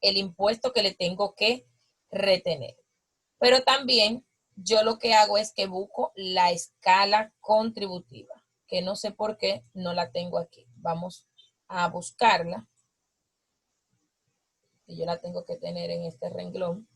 el impuesto que le tengo que retener. Pero también yo lo que hago es que busco la escala contributiva, que no sé por qué no la tengo aquí. Vamos a buscarla. Y yo la tengo que tener en este renglón.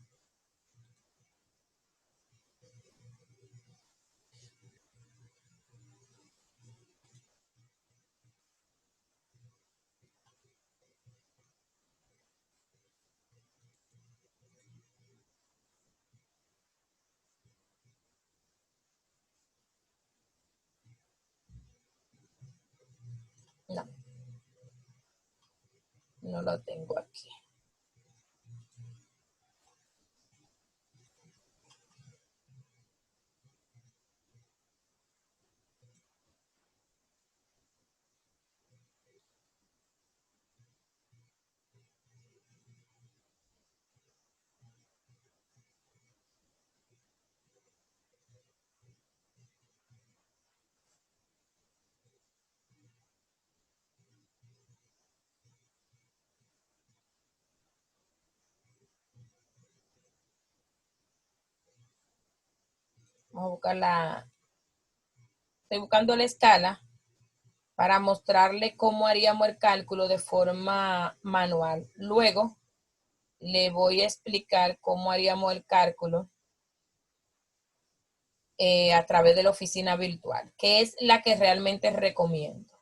No, no lo tengo aquí. Vamos a buscar estoy buscando la escala para mostrarle cómo haríamos el cálculo de forma manual. Luego le voy a explicar cómo haríamos el cálculo a través de la oficina virtual, que es la que realmente recomiendo.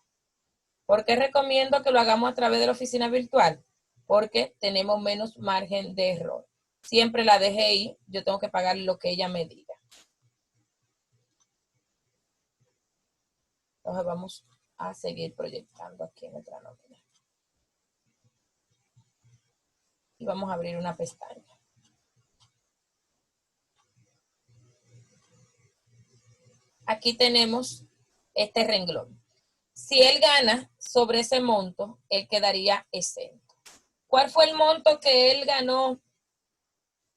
¿Por qué recomiendo que lo hagamos a través de la oficina virtual? Porque tenemos menos margen de error. Siempre la DGI, yo tengo que pagar lo que ella me diga. Entonces vamos a seguir proyectando aquí en nuestra nómina. Y vamos a abrir una pestaña. Aquí tenemos este renglón. Si él gana sobre ese monto, él quedaría exento. ¿Cuál fue el monto que él ganó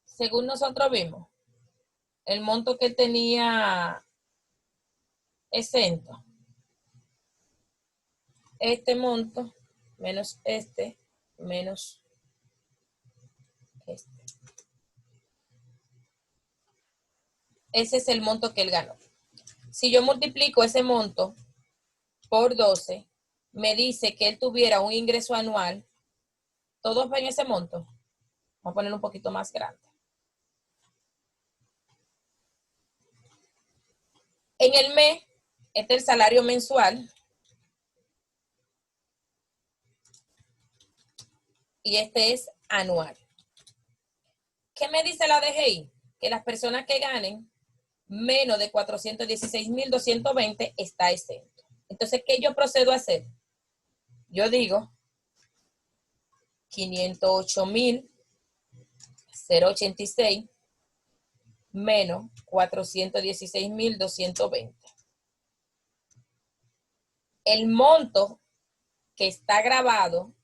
según nosotros vimos? El monto que él tenía exento. Este monto menos este menos este. Ese es el monto que él ganó. Si yo multiplico ese monto por 12, me dice que él tuviera un ingreso anual. ¿Todos ven ese monto? Vamos a ponerlo un poquito más grande. En el mes, este es el salario mensual. Y este es anual. ¿Qué me dice la DGI? Que las personas que ganen menos de 416.220 está exento. Entonces, ¿qué yo procedo a hacer? Yo digo 508.086 menos 416.220. El monto que está grabado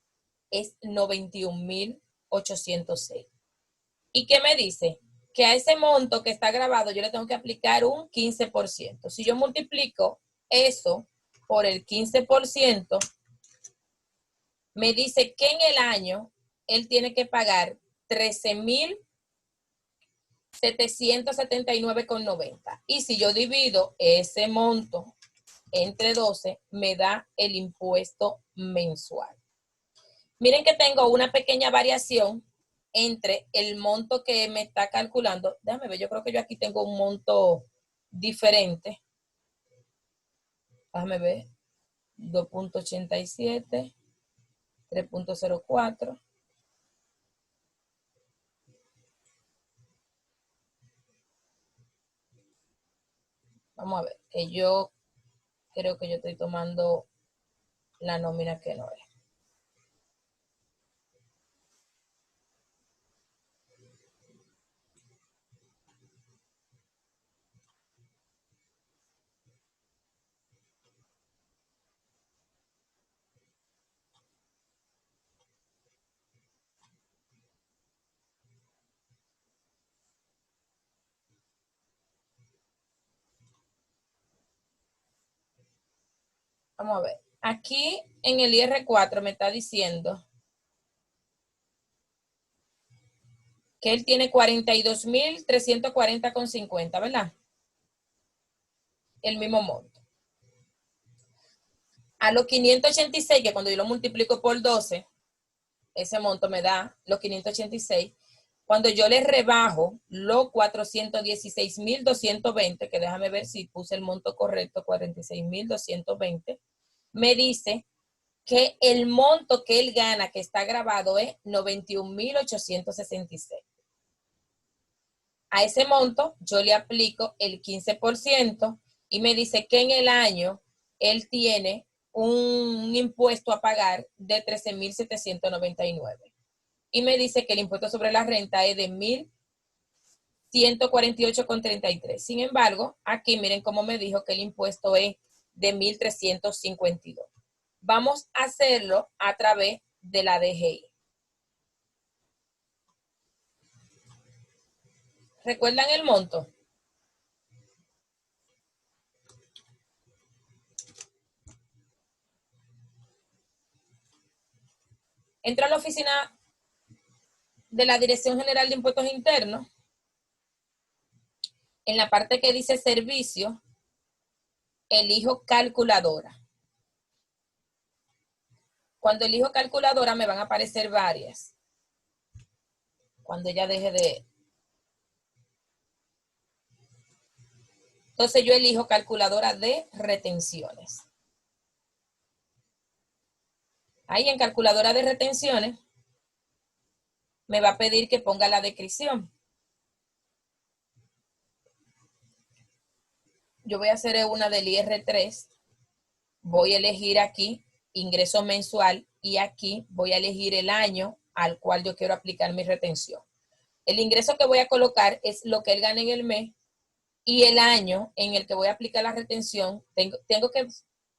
es 91.806. ¿Y qué me dice? Que a ese monto que está grabado yo le tengo que aplicar un 15%. Si yo multiplico eso por el 15%, me dice que en el año él tiene que pagar 13.779,90. Y si yo divido ese monto entre 12, me da el impuesto mensual. Miren que tengo una pequeña variación entre el monto que me está calculando. Déjame ver, yo creo que yo aquí tengo un monto diferente. Déjame ver. 2.87, 3.04. Vamos a ver, que yo creo que yo estoy tomando la nómina que no es. Vamos a ver. Aquí en el IR4 me está diciendo que él tiene 42.340,50, ¿verdad? El mismo monto. A los 586, que cuando yo lo multiplico por 12, ese monto me da los 586. Cuando yo le rebajo los 416.220, que déjame ver si puse el monto correcto, 46.220, me dice que el monto que él gana, que está grabado, es 91.866. A ese monto yo le aplico el 15% y me dice que en el año él tiene un impuesto a pagar de 13.799. Y me dice que el impuesto sobre la renta es de 1.148,33. Sin embargo, aquí miren cómo me dijo que el impuesto es de 1.352. Vamos a hacerlo a través de la DGI. ¿Recuerdan el monto? Entro a la oficina de la Dirección General de Impuestos Internos. En la parte que dice servicio, elijo calculadora. Cuando elijo calculadora me van a aparecer varias. Cuando ella deje de... Entonces yo elijo calculadora de retenciones. Ahí en calculadora de retenciones me va a pedir que ponga la descripción. Yo voy a hacer una del IR3 voy a elegir aquí ingreso mensual y aquí voy a elegir el año al cual yo quiero aplicar mi retención. El ingreso que voy a colocar es lo que él gana en el mes y el año en el que voy a aplicar la retención, tengo que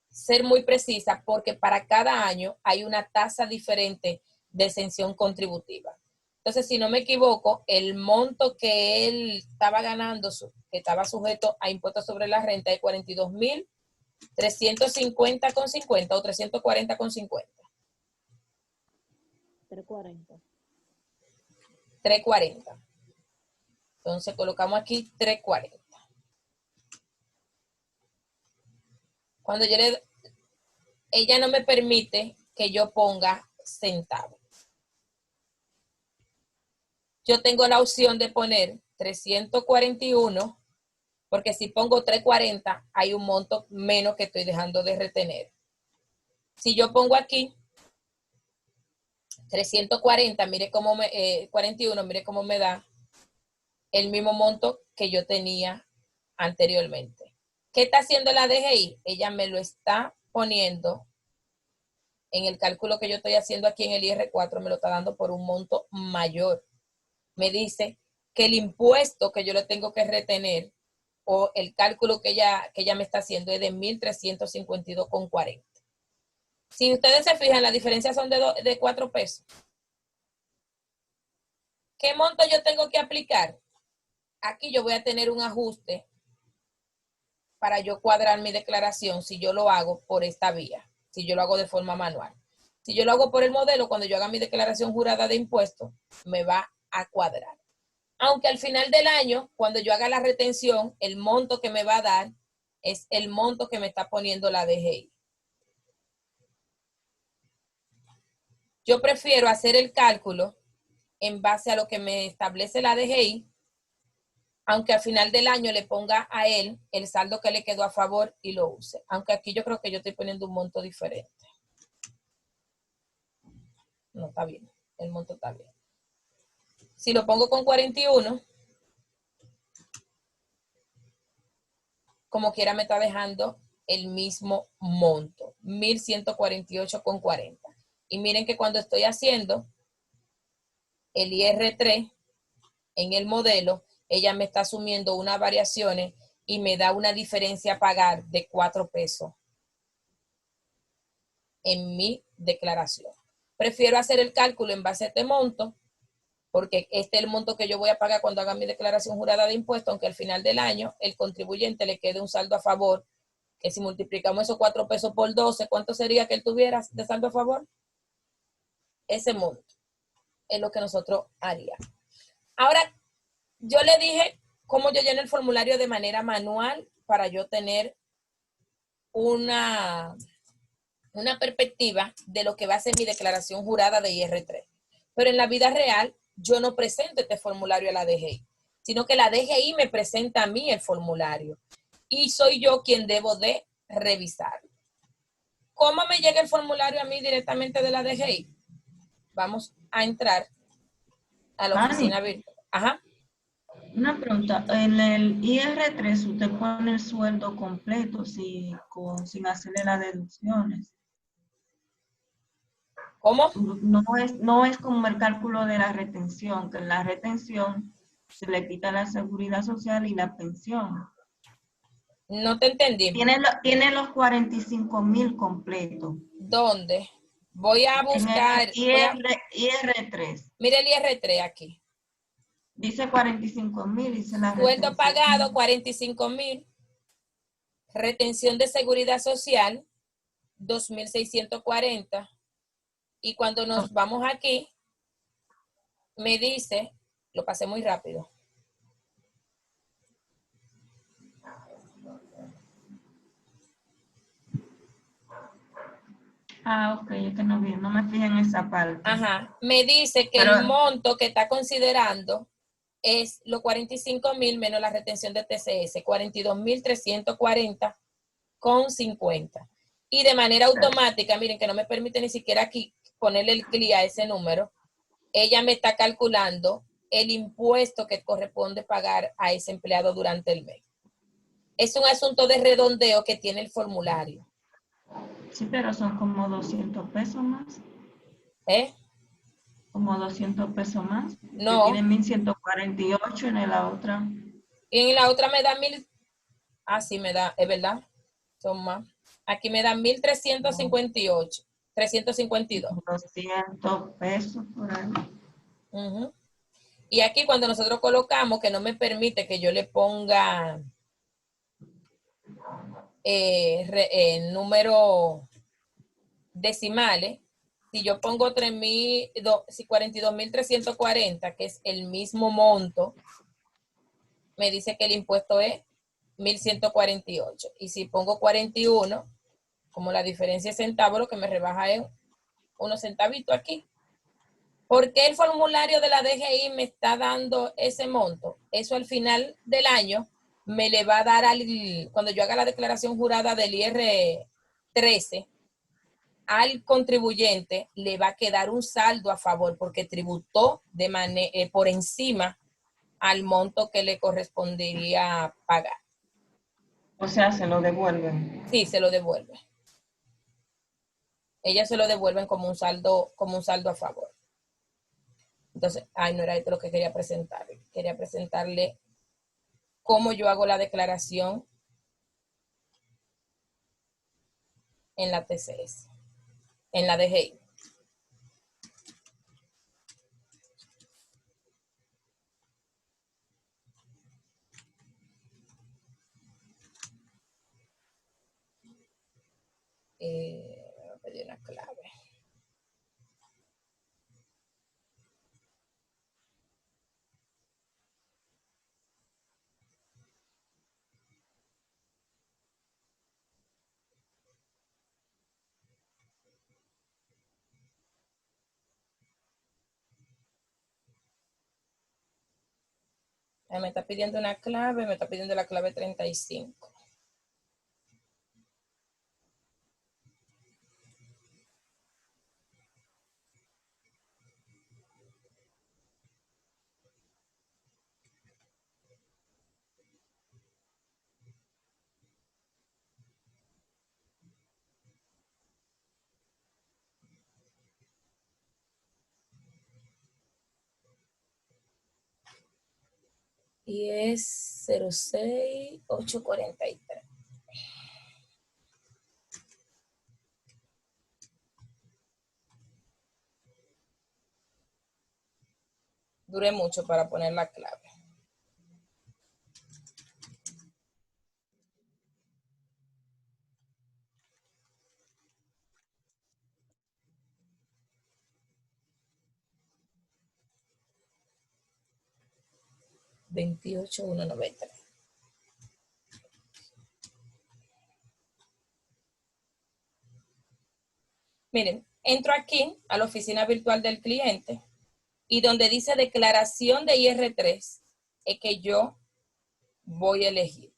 ser muy precisa porque para cada año hay una tasa diferente de exención contributiva. Entonces, si no me equivoco, el monto que él estaba ganando, que estaba sujeto a impuestos sobre la renta, es 42.350,50 o 340,50. 340. 340. Entonces, colocamos aquí 340. Cuando ella no me permite que yo ponga centavos. Yo tengo la opción de poner 341, porque si pongo 340, hay un monto menos que estoy dejando de retener. Si yo pongo aquí 340, mire cómo 41, mire cómo me da el mismo monto que yo tenía anteriormente. ¿Qué está haciendo la DGI? Ella me lo está poniendo en el cálculo que yo estoy haciendo aquí en el IR4, me lo está dando por un monto mayor. Me dice que el impuesto que yo le tengo que retener o el cálculo que ella me está haciendo es de 1.352,40. Si ustedes se fijan, las diferencias son de 4 pesos. ¿Qué monto yo tengo que aplicar? Aquí yo voy a tener un ajuste para yo cuadrar mi declaración si yo lo hago por esta vía, si yo lo hago de forma manual. Si yo lo hago por el modelo, cuando yo haga mi declaración jurada de impuestos, me va a cuadrar. Aunque al final del año, cuando yo haga la retención, el monto que me va a dar es el monto que me está poniendo la DGI. Yo prefiero hacer el cálculo en base a lo que me establece la DGI, aunque al final del año le ponga a él el saldo que le quedó a favor y lo use. Aunque aquí yo creo que yo estoy poniendo un monto diferente. No, está bien. El monto está bien. Si lo pongo con 41, como quiera me está dejando el mismo monto, 1.148,40. Y miren que cuando estoy haciendo el IR3 en el modelo, ella me está asumiendo unas variaciones y me da una diferencia a pagar de 4 pesos en mi declaración. Prefiero hacer el cálculo en base a este monto, porque este es el monto que yo voy a pagar cuando haga mi declaración jurada de impuestos, aunque al final del año el contribuyente le quede un saldo a favor, que si multiplicamos esos 4 pesos por 12, ¿cuánto sería que él tuviera de saldo a favor? Ese monto es lo que nosotros haríamos. Ahora, yo le dije cómo yo lleno el formulario de manera manual para yo tener una perspectiva de lo que va a ser mi declaración jurada de IR3. Pero en la vida real, yo no presento este formulario a la DGI, sino que la DGI me presenta a mí el formulario y soy yo quien debo de revisarlo. ¿Cómo me llega el formulario a mí directamente de la DGI? Vamos a entrar a la oficina virtual. Ajá. Una pregunta, en el IR3 usted pone el sueldo completo sin hacerle las deducciones. ¿Cómo? No es como el cálculo de la retención, que en la retención se le quita la seguridad social y la pensión. No te entendí. Tiene los 45,000 completos. ¿Dónde? Voy a buscar. IR3. Mire el IR3 aquí. Dice 45,000, dice la Sueldo retención. pagado, 45,000. Retención de seguridad social, 2.640. Y cuando nos vamos aquí, me dice, lo pasé muy rápido. Ok, es que no me fijé en esa parte. Ajá, me dice que el monto que está considerando es los 45,000 menos la retención de TCS, 42.340,50. Y de manera automática, miren que no me permite ni siquiera aquí ponerle el clic a ese número, ella me está calculando el impuesto que corresponde pagar a ese empleado durante el mes. Es un asunto de redondeo que tiene el formulario. Sí, pero son como 200 pesos más. ¿Eh? Como 200 pesos más. Que tiene No. 1148 en la otra. Y en la otra me da 1000. Ah, sí, me da, es verdad. Son más. Aquí me da 1358. 352. 200 pesos por ahí. Ujú. Y aquí cuando nosotros colocamos que no me permite que yo le ponga número decimales, si yo pongo 42.340, que es el mismo monto, me dice que el impuesto es 1.148. Y si pongo 41, como la diferencia de centavos, lo que me rebaja es unos centavitos aquí. ¿Por qué el formulario de la DGI me está dando ese monto? Eso al final del año me le va a dar, cuando yo haga la declaración jurada del IR 13, al contribuyente le va a quedar un saldo a favor porque tributó por encima al monto que le correspondería pagar. O sea, se lo devuelven. Sí, se lo devuelve. Ellas se lo devuelven como un saldo a favor. Entonces, no era esto lo que quería presentarle. Quería presentarle cómo yo hago la declaración en la TCS, en la DGI. Voy a pedir una clave. Me está pidiendo una clave, me está pidiendo la clave 35. Y es 06843. Duré mucho para poner la clave. $28,190. Miren, entro aquí a la oficina virtual del cliente y donde dice declaración de IR3 es que yo voy a elegir.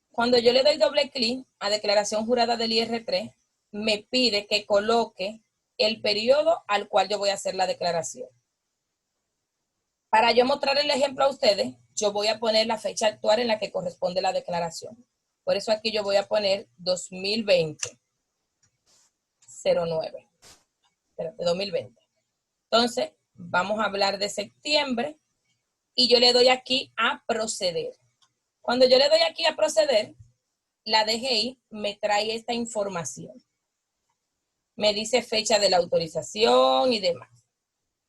Cuando yo le doy doble clic a declaración jurada del IR3, me pide que coloque el periodo al cual yo voy a hacer la declaración. Para yo mostrar el ejemplo a ustedes, yo voy a poner la fecha actual en la que corresponde la declaración. Por eso aquí yo voy a poner 2020. 09. Espérate, 2020. Entonces, vamos a hablar de septiembre y yo le doy aquí a proceder. Cuando yo le doy aquí a proceder, la DGI me trae esta información. Me dice fecha de la autorización y demás.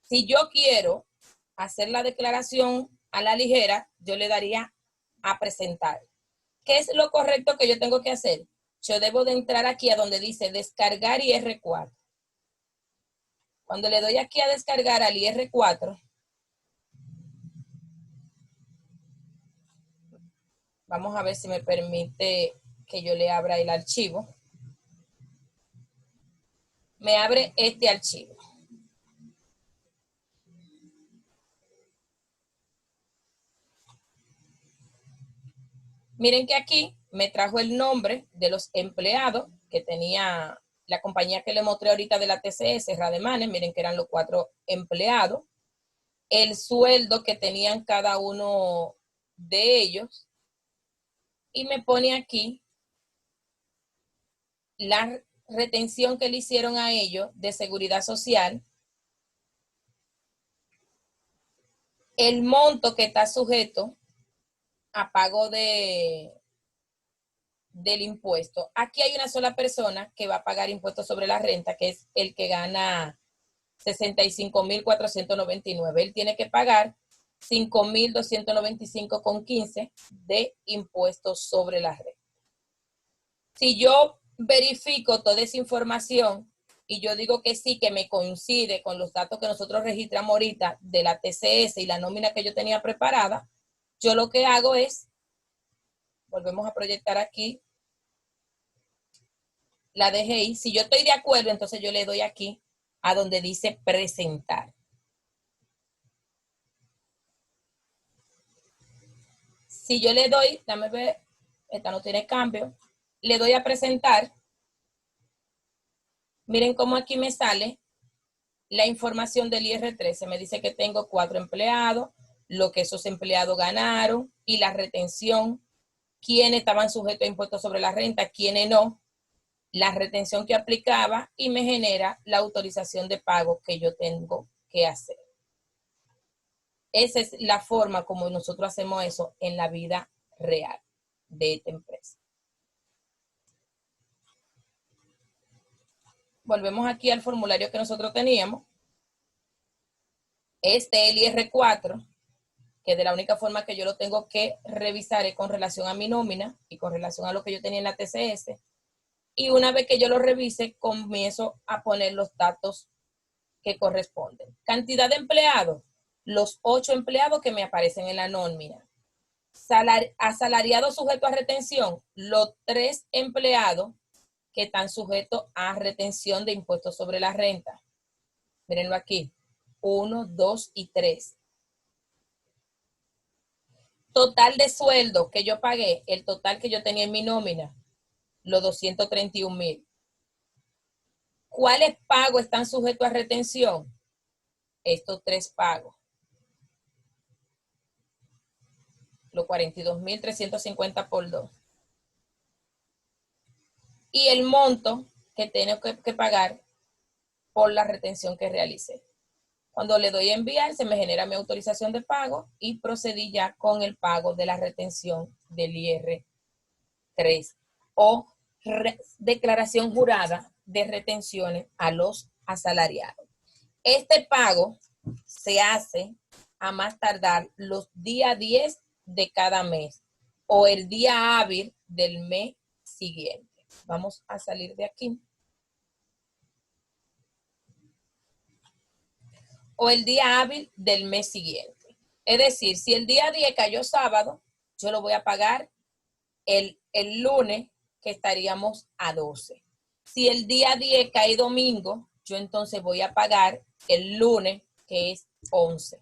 Si yo quiero hacer la declaración a la ligera, yo le daría a presentar. ¿Qué es lo correcto que yo tengo que hacer? Yo debo de entrar aquí a donde dice descargar IR4. Cuando le doy aquí a descargar al IR4, vamos a ver si me permite que yo le abra el archivo. Me abre este archivo. Miren que aquí me trajo el nombre de los empleados que tenía la compañía que le mostré ahorita de la TCS, Rademanes. Miren que eran los 4 empleados. El sueldo que tenían cada uno de ellos. Y me pone aquí la retención que le hicieron a ellos de seguridad social, el monto que está sujeto a pago del impuesto. Aquí hay una sola persona que va a pagar impuestos sobre la renta, que es el que gana 65.499. Él tiene que pagar 5.295,15 de impuestos sobre la renta. Si yo verifico toda esa información y yo digo que sí, que me coincide con los datos que nosotros registramos ahorita de la TCS y la nómina que yo tenía preparada, yo lo que hago es, volvemos a proyectar aquí la DGI. Si yo estoy de acuerdo, entonces yo le doy aquí a donde dice presentar. Si yo le doy, dame ver, esta no tiene cambio, le doy a presentar. Miren cómo aquí me sale la información del IR13. Me dice que tengo 4 empleados, lo que esos empleados ganaron y la retención, quiénes estaban sujetos a impuestos sobre la renta, quiénes no, la retención que aplicaba y me genera la autorización de pago que yo tengo que hacer. Esa es la forma como nosotros hacemos eso en la vida real de esta empresa. Volvemos aquí al formulario que nosotros teníamos. Este es el IR4, que de la única forma que yo lo tengo que revisar es con relación a mi nómina y con relación a lo que yo tenía en la TCS. Y una vez que yo lo revise, comienzo a poner los datos que corresponden. Cantidad de empleados, los 8 empleados que me aparecen en la nómina. Asalariado sujeto a retención, los 3 empleados que están sujetos a retención de impuestos sobre la renta. Mírenlo aquí, 1, 2 y 3. Total de sueldo que yo pagué, el total que yo tenía en mi nómina, los 231,000. ¿Cuáles pagos están sujetos a retención? Estos 3 pagos. Los 42,350 por 2. Y el monto que tengo que pagar por la retención que realicé. Cuando le doy a enviar, se me genera mi autorización de pago y procedí ya con el pago de la retención del IR3 o declaración jurada de retenciones a los asalariados. Este pago se hace a más tardar los días 10 de cada mes o el día hábil del mes siguiente. Vamos a salir de aquí. O el día hábil del mes siguiente. Es decir, si el día 10 cayó sábado, yo lo voy a pagar el lunes, que estaríamos a 12. Si el día 10 cae domingo, yo entonces voy a pagar el lunes, que es 11.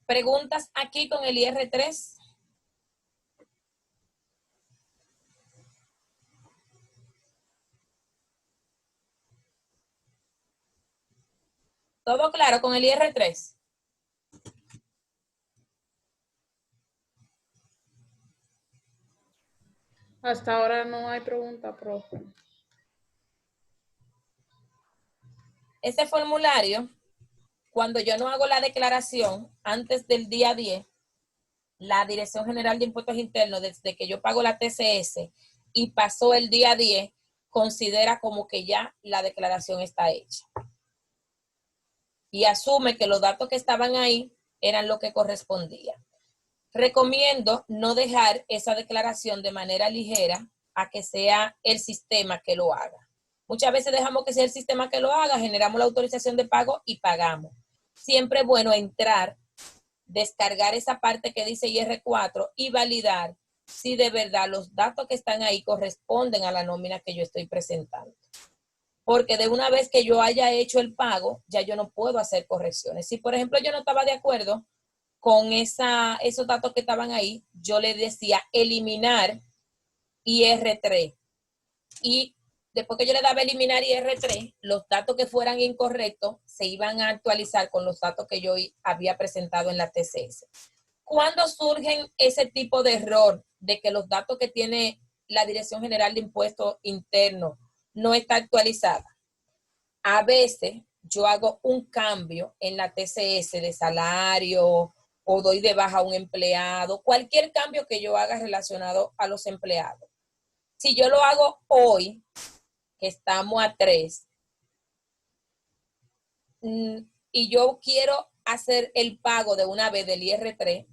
¿Preguntas aquí con el IR3? ¿Todo claro con el IR3? Hasta ahora no hay pregunta, profe. Este formulario, cuando yo no hago la declaración antes del día 10, la Dirección General de Impuestos Internos, desde que yo pago la TCS y pasó el día 10, considera como que ya la declaración está hecha. Y asume que los datos que estaban ahí eran lo que correspondía. Recomiendo no dejar esa declaración de manera ligera a que sea el sistema que lo haga. Muchas veces dejamos que sea el sistema que lo haga, generamos la autorización de pago y pagamos. Siempre es bueno entrar, descargar esa parte que dice IR4 y validar si de verdad los datos que están ahí corresponden a la nómina que yo estoy presentando. Porque de una vez que yo haya hecho el pago, ya yo no puedo hacer correcciones. Si, por ejemplo, yo no estaba de acuerdo con esos datos que estaban ahí, yo le decía eliminar IR3 y después que yo le daba a eliminar IR3, los datos que fueran incorrectos se iban a actualizar con los datos que yo había presentado en la TCS. ¿Cuándo surgen ese tipo de error de que los datos que tiene la Dirección General de Impuestos Internos no está actualizada? A veces yo hago un cambio en la TCS de salario o doy de baja a un empleado, cualquier cambio que yo haga relacionado a los empleados. Si yo lo hago hoy, que estamos a 3, y yo quiero hacer el pago de una vez del IR3,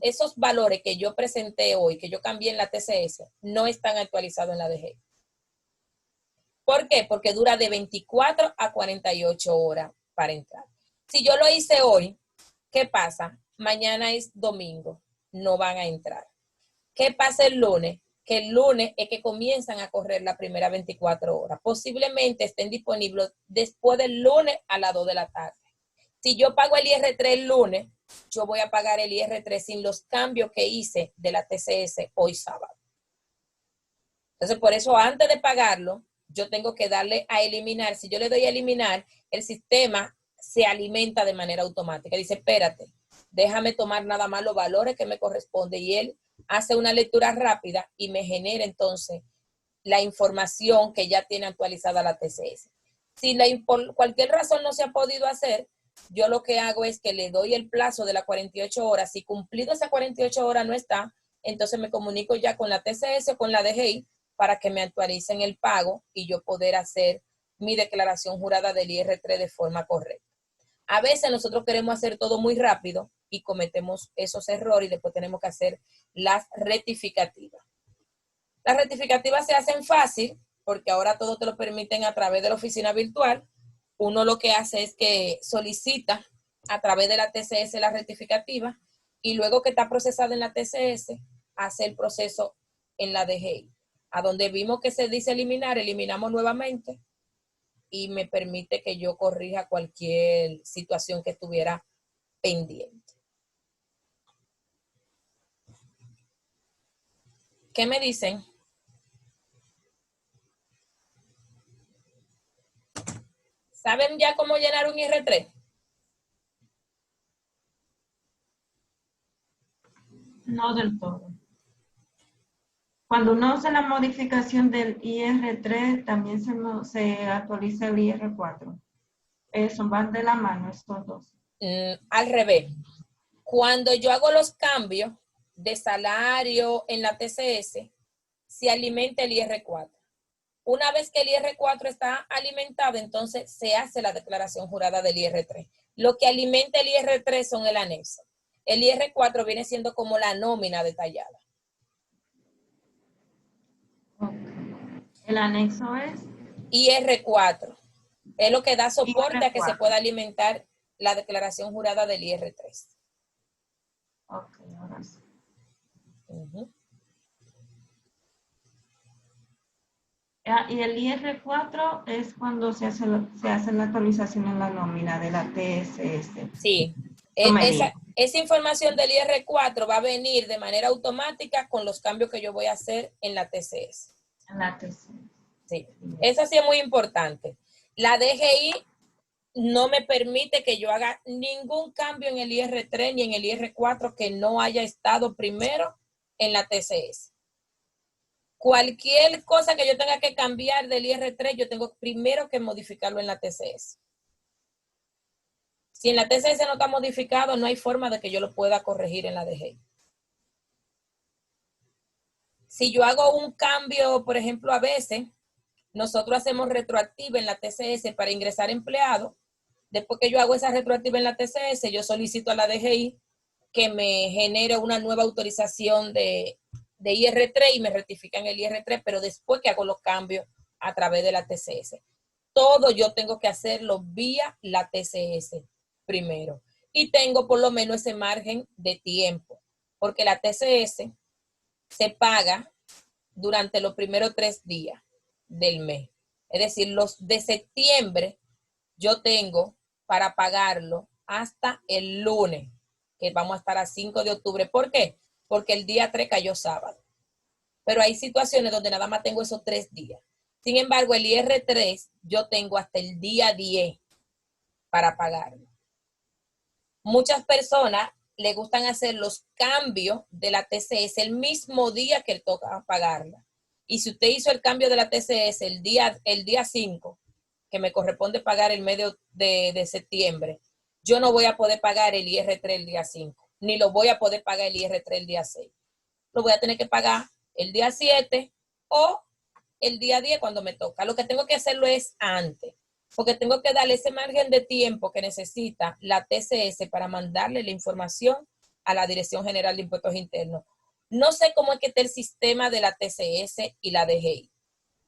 esos valores que yo presenté hoy, que yo cambié en la TCS, no están actualizados en la DG. ¿Por qué? Porque dura de 24 a 48 horas para entrar. Si yo lo hice hoy, ¿qué pasa? Mañana es domingo, no van a entrar. ¿Qué pasa el lunes? Que el lunes es que comienzan a correr las primeras 24 horas. Posiblemente estén disponibles después del lunes a las 2 de la tarde. Si yo pago el IR3 el lunes, yo voy a pagar el IR3 sin los cambios que hice de la TCS hoy sábado. Entonces, por eso antes de pagarlo, yo tengo que darle a eliminar. Si yo le doy a eliminar, el sistema se alimenta de manera automática. Dice, espérate, déjame tomar nada más los valores que me corresponden. Y él hace una lectura rápida y me genera entonces la información que ya tiene actualizada la TCS. Si por cualquier razón no se ha podido hacer, yo lo que hago es que le doy el plazo de las 48 horas. Si cumplido esas 48 horas no está, entonces me comunico ya con la TCS o con la DGI para que me actualicen el pago y yo poder hacer mi declaración jurada del IR3 de forma correcta. A veces nosotros queremos hacer todo muy rápido y cometemos esos errores y después tenemos que hacer las rectificativas. Las rectificativas se hacen fácil porque ahora todo te lo permiten a través de la oficina virtual. Uno lo que hace es que solicita a través de la TCS la rectificativa y luego que está procesada en la TCS, hace el proceso en la DGI. A donde vimos que se dice eliminar, eliminamos nuevamente y me permite que yo corrija cualquier situación que estuviera pendiente. ¿Qué me dicen? ¿Saben ya cómo llenar un IR3? No del todo. Cuando uno hace la modificación del IR3, también se actualiza el IR4. Eso van de la mano estos dos. Al revés. Cuando yo hago los cambios de salario en la TCS, se alimenta el IR4. Una vez que el IR4 está alimentado, entonces se hace la declaración jurada del IR3. Lo que alimenta el IR3 son el anexo. El IR4 viene siendo como la nómina detallada. Okay. El anexo es IR4. Es lo que da soporte IR4. a que se pueda alimentar la declaración jurada del IR3. Ok, ahora sí. Y el IR4 es cuando se hace la actualización en la nómina de la TSS. Sí. Esa información del IR4 va a venir de manera automática con los cambios que yo voy a hacer en la TCS. En la TCS. Sí. Eso sí es muy importante. La DGI no me permite que yo haga ningún cambio en el IR3 ni en el IR4 que no haya estado primero en la TCS. Cualquier cosa que yo tenga que cambiar del IR3, yo tengo primero que modificarlo en la TCS. Si en la TCS no está modificado, no hay forma de que yo lo pueda corregir en la DGI. Si yo hago un cambio, por ejemplo, a veces, nosotros hacemos retroactiva en la TCS para ingresar empleados. Después que yo hago esa retroactiva en la TCS, yo solicito a la DGI que me genere una nueva autorización de IR3 y me rectifican el IR3, pero después que hago los cambios a través de la TCS. Todo yo tengo que hacerlo vía la TCS primero. Y tengo por lo menos ese margen de tiempo, porque la TCS se paga durante los primeros 3 días del mes. Es decir, los de septiembre yo tengo para pagarlo hasta el lunes, que vamos a estar a 5 de octubre. ¿Por qué? Porque el día 3 cayó sábado. Pero hay situaciones donde nada más tengo esos 3 días. Sin embargo, el IR3 yo tengo hasta el día 10 para pagarlo. Muchas personas le gustan hacer los cambios de la TCS el mismo día que le toca pagarla. Y si usted hizo el cambio de la TCS el día 5, que me corresponde pagar el medio de septiembre, yo no voy a poder pagar el IR3 el día 5, ni lo voy a poder pagar el IR3 el día 6. Lo voy a tener que pagar el día 7 o el día 10 cuando me toca. Lo que tengo que hacerlo es antes, porque tengo que darle ese margen de tiempo que necesita la TCS para mandarle la información a la Dirección General de Impuestos Internos. No sé cómo es que está el sistema de la TCS y la DGI.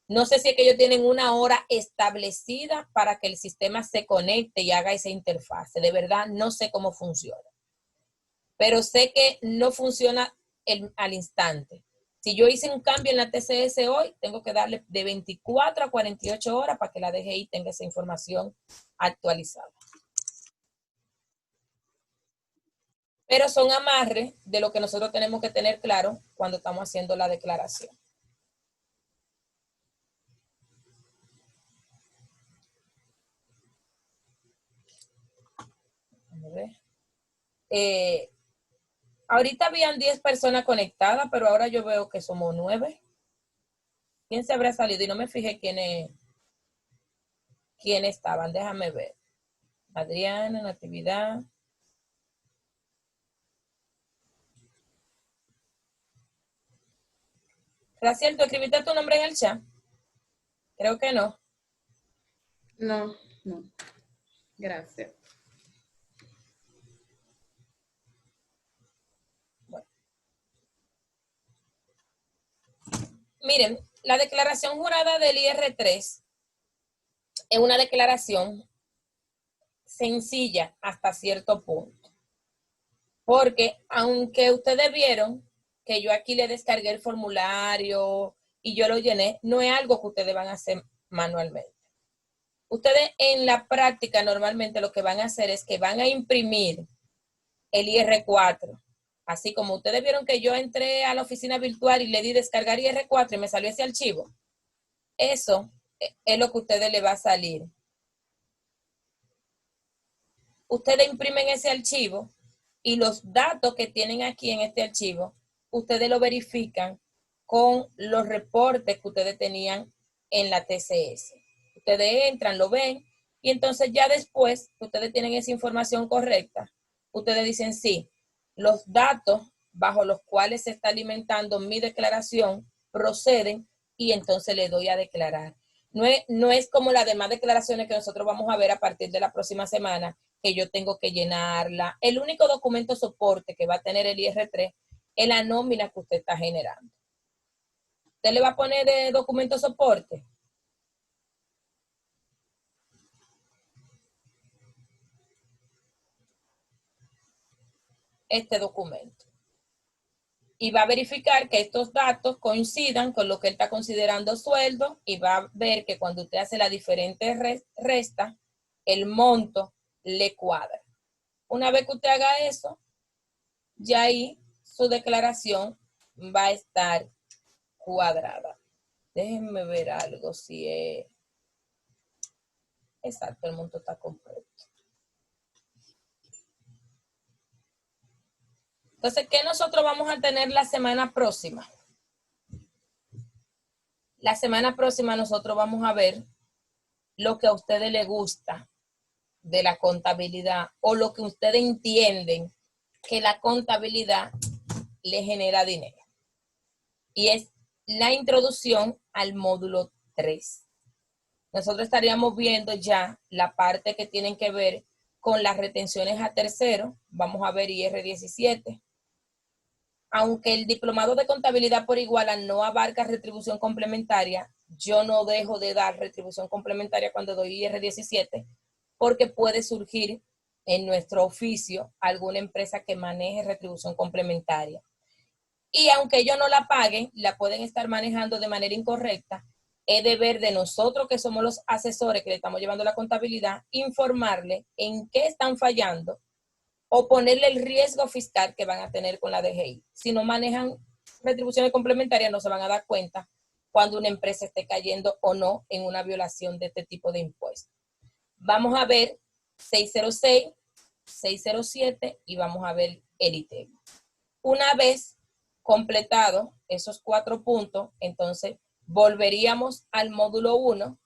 No sé si es que ellos tienen una hora establecida para que el sistema se conecte y haga esa interfase. De verdad, no sé cómo funciona. Pero sé que no funciona al instante. Si yo hice un cambio en la TCS hoy, tengo que darle de 24 a 48 horas para que la DGI tenga esa información actualizada. Pero son amarres de lo que nosotros tenemos que tener claro cuando estamos haciendo la declaración. Vamos a ver. Ahorita habían 10 personas conectadas, pero ahora yo veo que somos 9. ¿Quién se habrá salido? Y no me fijé quiénes estaban. Déjame ver. Adriana, Natividad. Graciela, ¿tú escribiste tu nombre en el chat? Creo que no. No. Gracias. Bueno. Miren, la declaración jurada del IR3 es una declaración sencilla hasta cierto punto. Porque aunque ustedes vieron que yo aquí le descargué el formulario y yo lo llené, no es algo que ustedes van a hacer manualmente. Ustedes en la práctica normalmente lo que van a hacer es que van a imprimir el IR4. Así como ustedes vieron que yo entré a la oficina virtual y le di descargar IR4 y me salió ese archivo. Eso es lo que a ustedes les va a salir. Ustedes imprimen ese archivo y los datos que tienen aquí en este archivo, ustedes lo verifican con los reportes que ustedes tenían en la TCS. Ustedes entran, lo ven, y entonces ya después que ustedes tienen esa información correcta, ustedes dicen sí, los datos bajo los cuales se está alimentando mi declaración proceden y entonces le doy a declarar. No es como las demás declaraciones que nosotros vamos a ver a partir de la próxima semana, que yo tengo que llenarla. El único documento soporte que va a tener el IR3 es la nómina que usted está generando. ¿Usted le va a poner de documento soporte? Este documento. Y va a verificar que estos datos coincidan con lo que él está considerando sueldo y va a ver que cuando usted hace la diferente resta, el monto le cuadra. Una vez que usted haga eso, ya ahí su declaración va a estar cuadrada. Déjenme ver algo, si es exacto, el monto está completo. Entonces, ¿qué nosotros vamos a tener la semana próxima? La semana próxima nosotros vamos a ver lo que a ustedes les gusta de la contabilidad o lo que ustedes entienden que la contabilidad le genera dinero. Y es la introducción al módulo 3. Nosotros estaríamos viendo ya la parte que tienen que ver con las retenciones a terceros. Vamos a ver IR17. Aunque el diplomado de contabilidad por iguala no abarca retribución complementaria, yo no dejo de dar retribución complementaria cuando doy IR17, porque puede surgir en nuestro oficio alguna empresa que maneje retribución complementaria. Y aunque ellos no la paguen, la pueden estar manejando de manera incorrecta. Es deber de nosotros, que somos los asesores que le estamos llevando la contabilidad, informarle en qué están fallando o ponerle el riesgo fiscal que van a tener con la DGI. Si no manejan retribuciones complementarias, no se van a dar cuenta cuando una empresa esté cayendo o no en una violación de este tipo de impuestos. Vamos a ver 606, 607 y vamos a ver el ITEVI. Una vez completado esos 4 puntos, entonces volveríamos al módulo 1,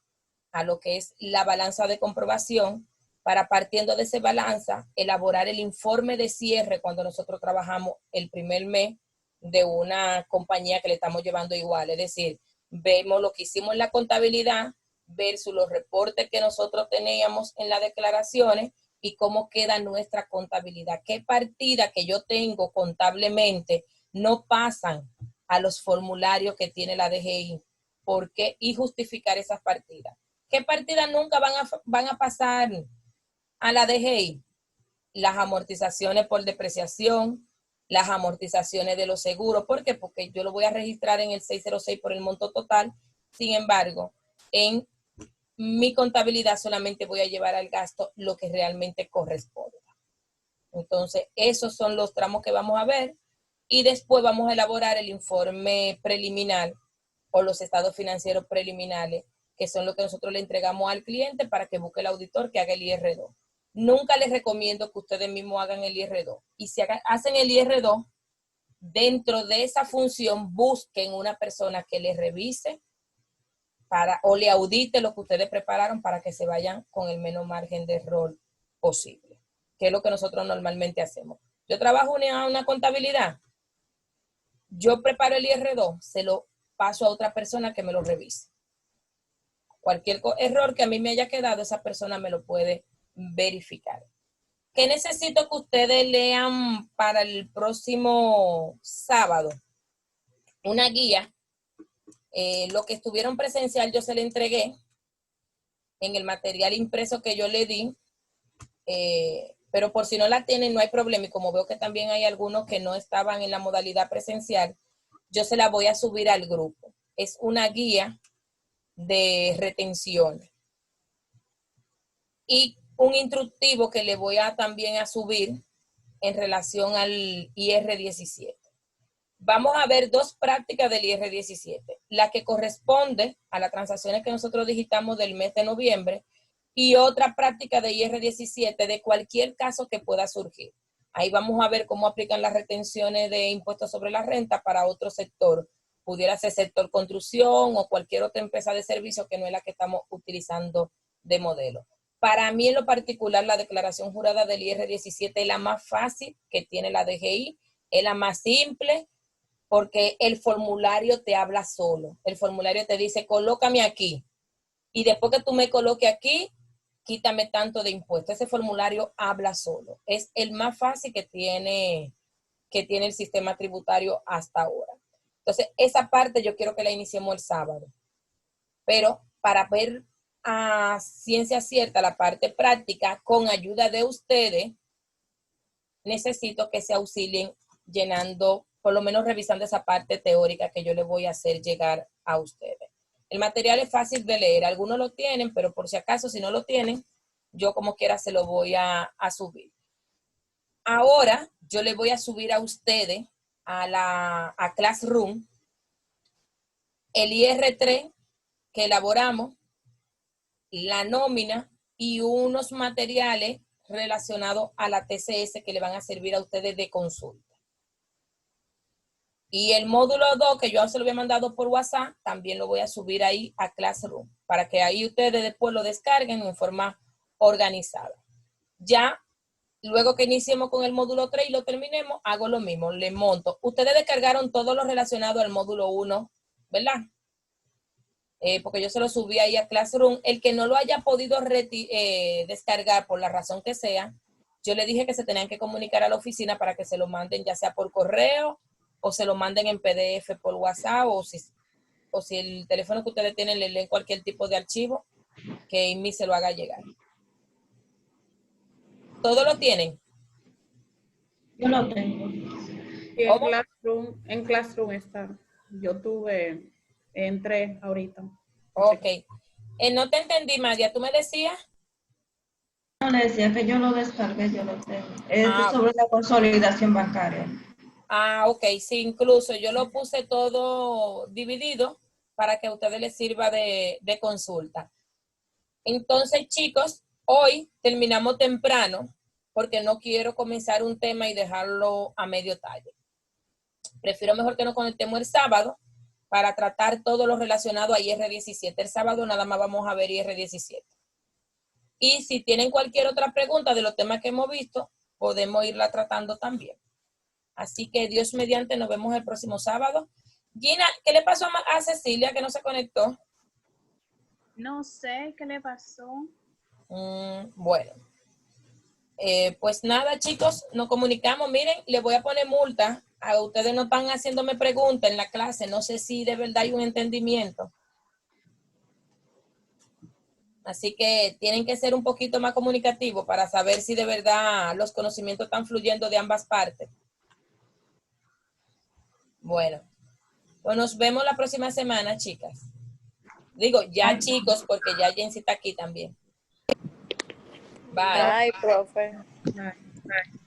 a lo que es la balanza de comprobación, para partiendo de esa balanza, elaborar el informe de cierre cuando nosotros trabajamos el primer mes de una compañía que le estamos llevando igual. Es decir, vemos lo que hicimos en la contabilidad versus los reportes que nosotros teníamos en las declaraciones y cómo queda nuestra contabilidad. ¿Qué partida que yo tengo contablemente no pasan a los formularios que tiene la DGI? ¿Por qué? Y justificar esas partidas. ¿Qué partidas nunca van a pasar a la DGI? Las amortizaciones por depreciación, las amortizaciones de los seguros. ¿Por qué? Porque yo lo voy a registrar en el 606 por el monto total. Sin embargo, en mi contabilidad solamente voy a llevar al gasto lo que realmente corresponda. Entonces, esos son los tramos que vamos a ver y después vamos a elaborar el informe preliminar o los estados financieros preliminares, que son lo que nosotros le entregamos al cliente para que busque el auditor que haga el IR2. Nunca les recomiendo que ustedes mismos hagan el IR2. Y si hacen el IR2, dentro de esa función busquen una persona que les revise o le audite lo que ustedes prepararon para que se vayan con el menor margen de error posible, que es lo que nosotros normalmente hacemos. Yo trabajo una contabilidad, yo preparo el IR2, se lo paso a otra persona que me lo revise. Cualquier error que a mí me haya quedado, esa persona me lo puede verificar. ¿Qué necesito que ustedes lean para el próximo sábado? Una guía. Lo que estuvieron presencial yo se le entregué en el material impreso que yo le di, pero por si no la tienen no hay problema, y como veo que también hay algunos que no estaban en la modalidad presencial, yo se la voy a subir al grupo. Es una guía de retención y un instructivo que le voy a también a subir en relación al IR17. Vamos a ver 2 prácticas del IR17, la que corresponde a las transacciones que nosotros digitamos del mes de noviembre y otra práctica de IR17 de cualquier caso que pueda surgir. Ahí vamos a ver cómo aplican las retenciones de impuestos sobre la renta para otro sector. Pudiera ser sector construcción o cualquier otra empresa de servicio que no es la que estamos utilizando de modelo. Para mí en lo particular la declaración jurada del IR17 es la más fácil que tiene la DGI, es la más simple, porque el formulario te habla solo. El formulario te dice, colócame aquí. Y después que tú me coloques aquí, quítame tanto de impuesto. Ese formulario habla solo. Es el más fácil que tiene el sistema tributario hasta ahora. Entonces, esa parte yo quiero que la iniciemos el sábado. Pero para ver a ciencia cierta la parte práctica, con ayuda de ustedes, necesito que se auxilien llenando, por lo menos revisando esa parte teórica que yo les voy a hacer llegar a ustedes. El material es fácil de leer, algunos lo tienen, pero por si acaso, si no lo tienen, yo como quiera se lo voy a subir. Ahora, yo les voy a subir a ustedes a Classroom el IR3 que elaboramos, la nómina y unos materiales relacionados a la TCS que le van a servir a ustedes de consulta. Y el módulo 2, que yo se lo había mandado por WhatsApp, también lo voy a subir ahí a Classroom, para que ahí ustedes después lo descarguen en forma organizada. Ya, luego que iniciemos con el módulo 3 y lo terminemos, hago lo mismo, le monto. Ustedes descargaron todo lo relacionado al módulo 1, ¿verdad? Porque yo se lo subí ahí a Classroom. El que no lo haya podido descargar por la razón que sea, yo le dije que se tenían que comunicar a la oficina para que se lo manden ya sea por correo o se lo manden en PDF por WhatsApp, o si el teléfono que ustedes tienen le leen cualquier tipo de archivo, que Amy se lo haga llegar. ¿Todo lo tienen? Yo lo tengo. Y en Classroom está. Yo entré ahorita. Ok. No te entendí, María. ¿Tú me decías? No le decía que yo lo descargué, yo lo tengo. Es sobre la consolidación bancaria. Ok. Sí, incluso yo lo puse todo dividido para que a ustedes les sirva de consulta. Entonces, chicos, hoy terminamos temprano porque no quiero comenzar un tema y dejarlo a medio talle. Prefiero mejor que nos conectemos el sábado para tratar todo lo relacionado a IR17. El sábado nada más vamos a ver IR17. Y si tienen cualquier otra pregunta de los temas que hemos visto, podemos irla tratando también. Así que Dios mediante, nos vemos el próximo sábado. Gina, ¿qué le pasó a Cecilia que no se conectó? No sé qué le pasó. Bueno. Pues nada, chicos, nos comunicamos. Miren, les voy a poner multa. A ustedes no están haciéndome preguntas en la clase. No sé si de verdad hay un entendimiento. Así que tienen que ser un poquito más comunicativos para saber si de verdad los conocimientos están fluyendo de ambas partes. Bueno, pues nos vemos la próxima semana, chicas. Digo, ya chicos, porque ya Jensi está aquí también. Bye. Bye, profe. Bye.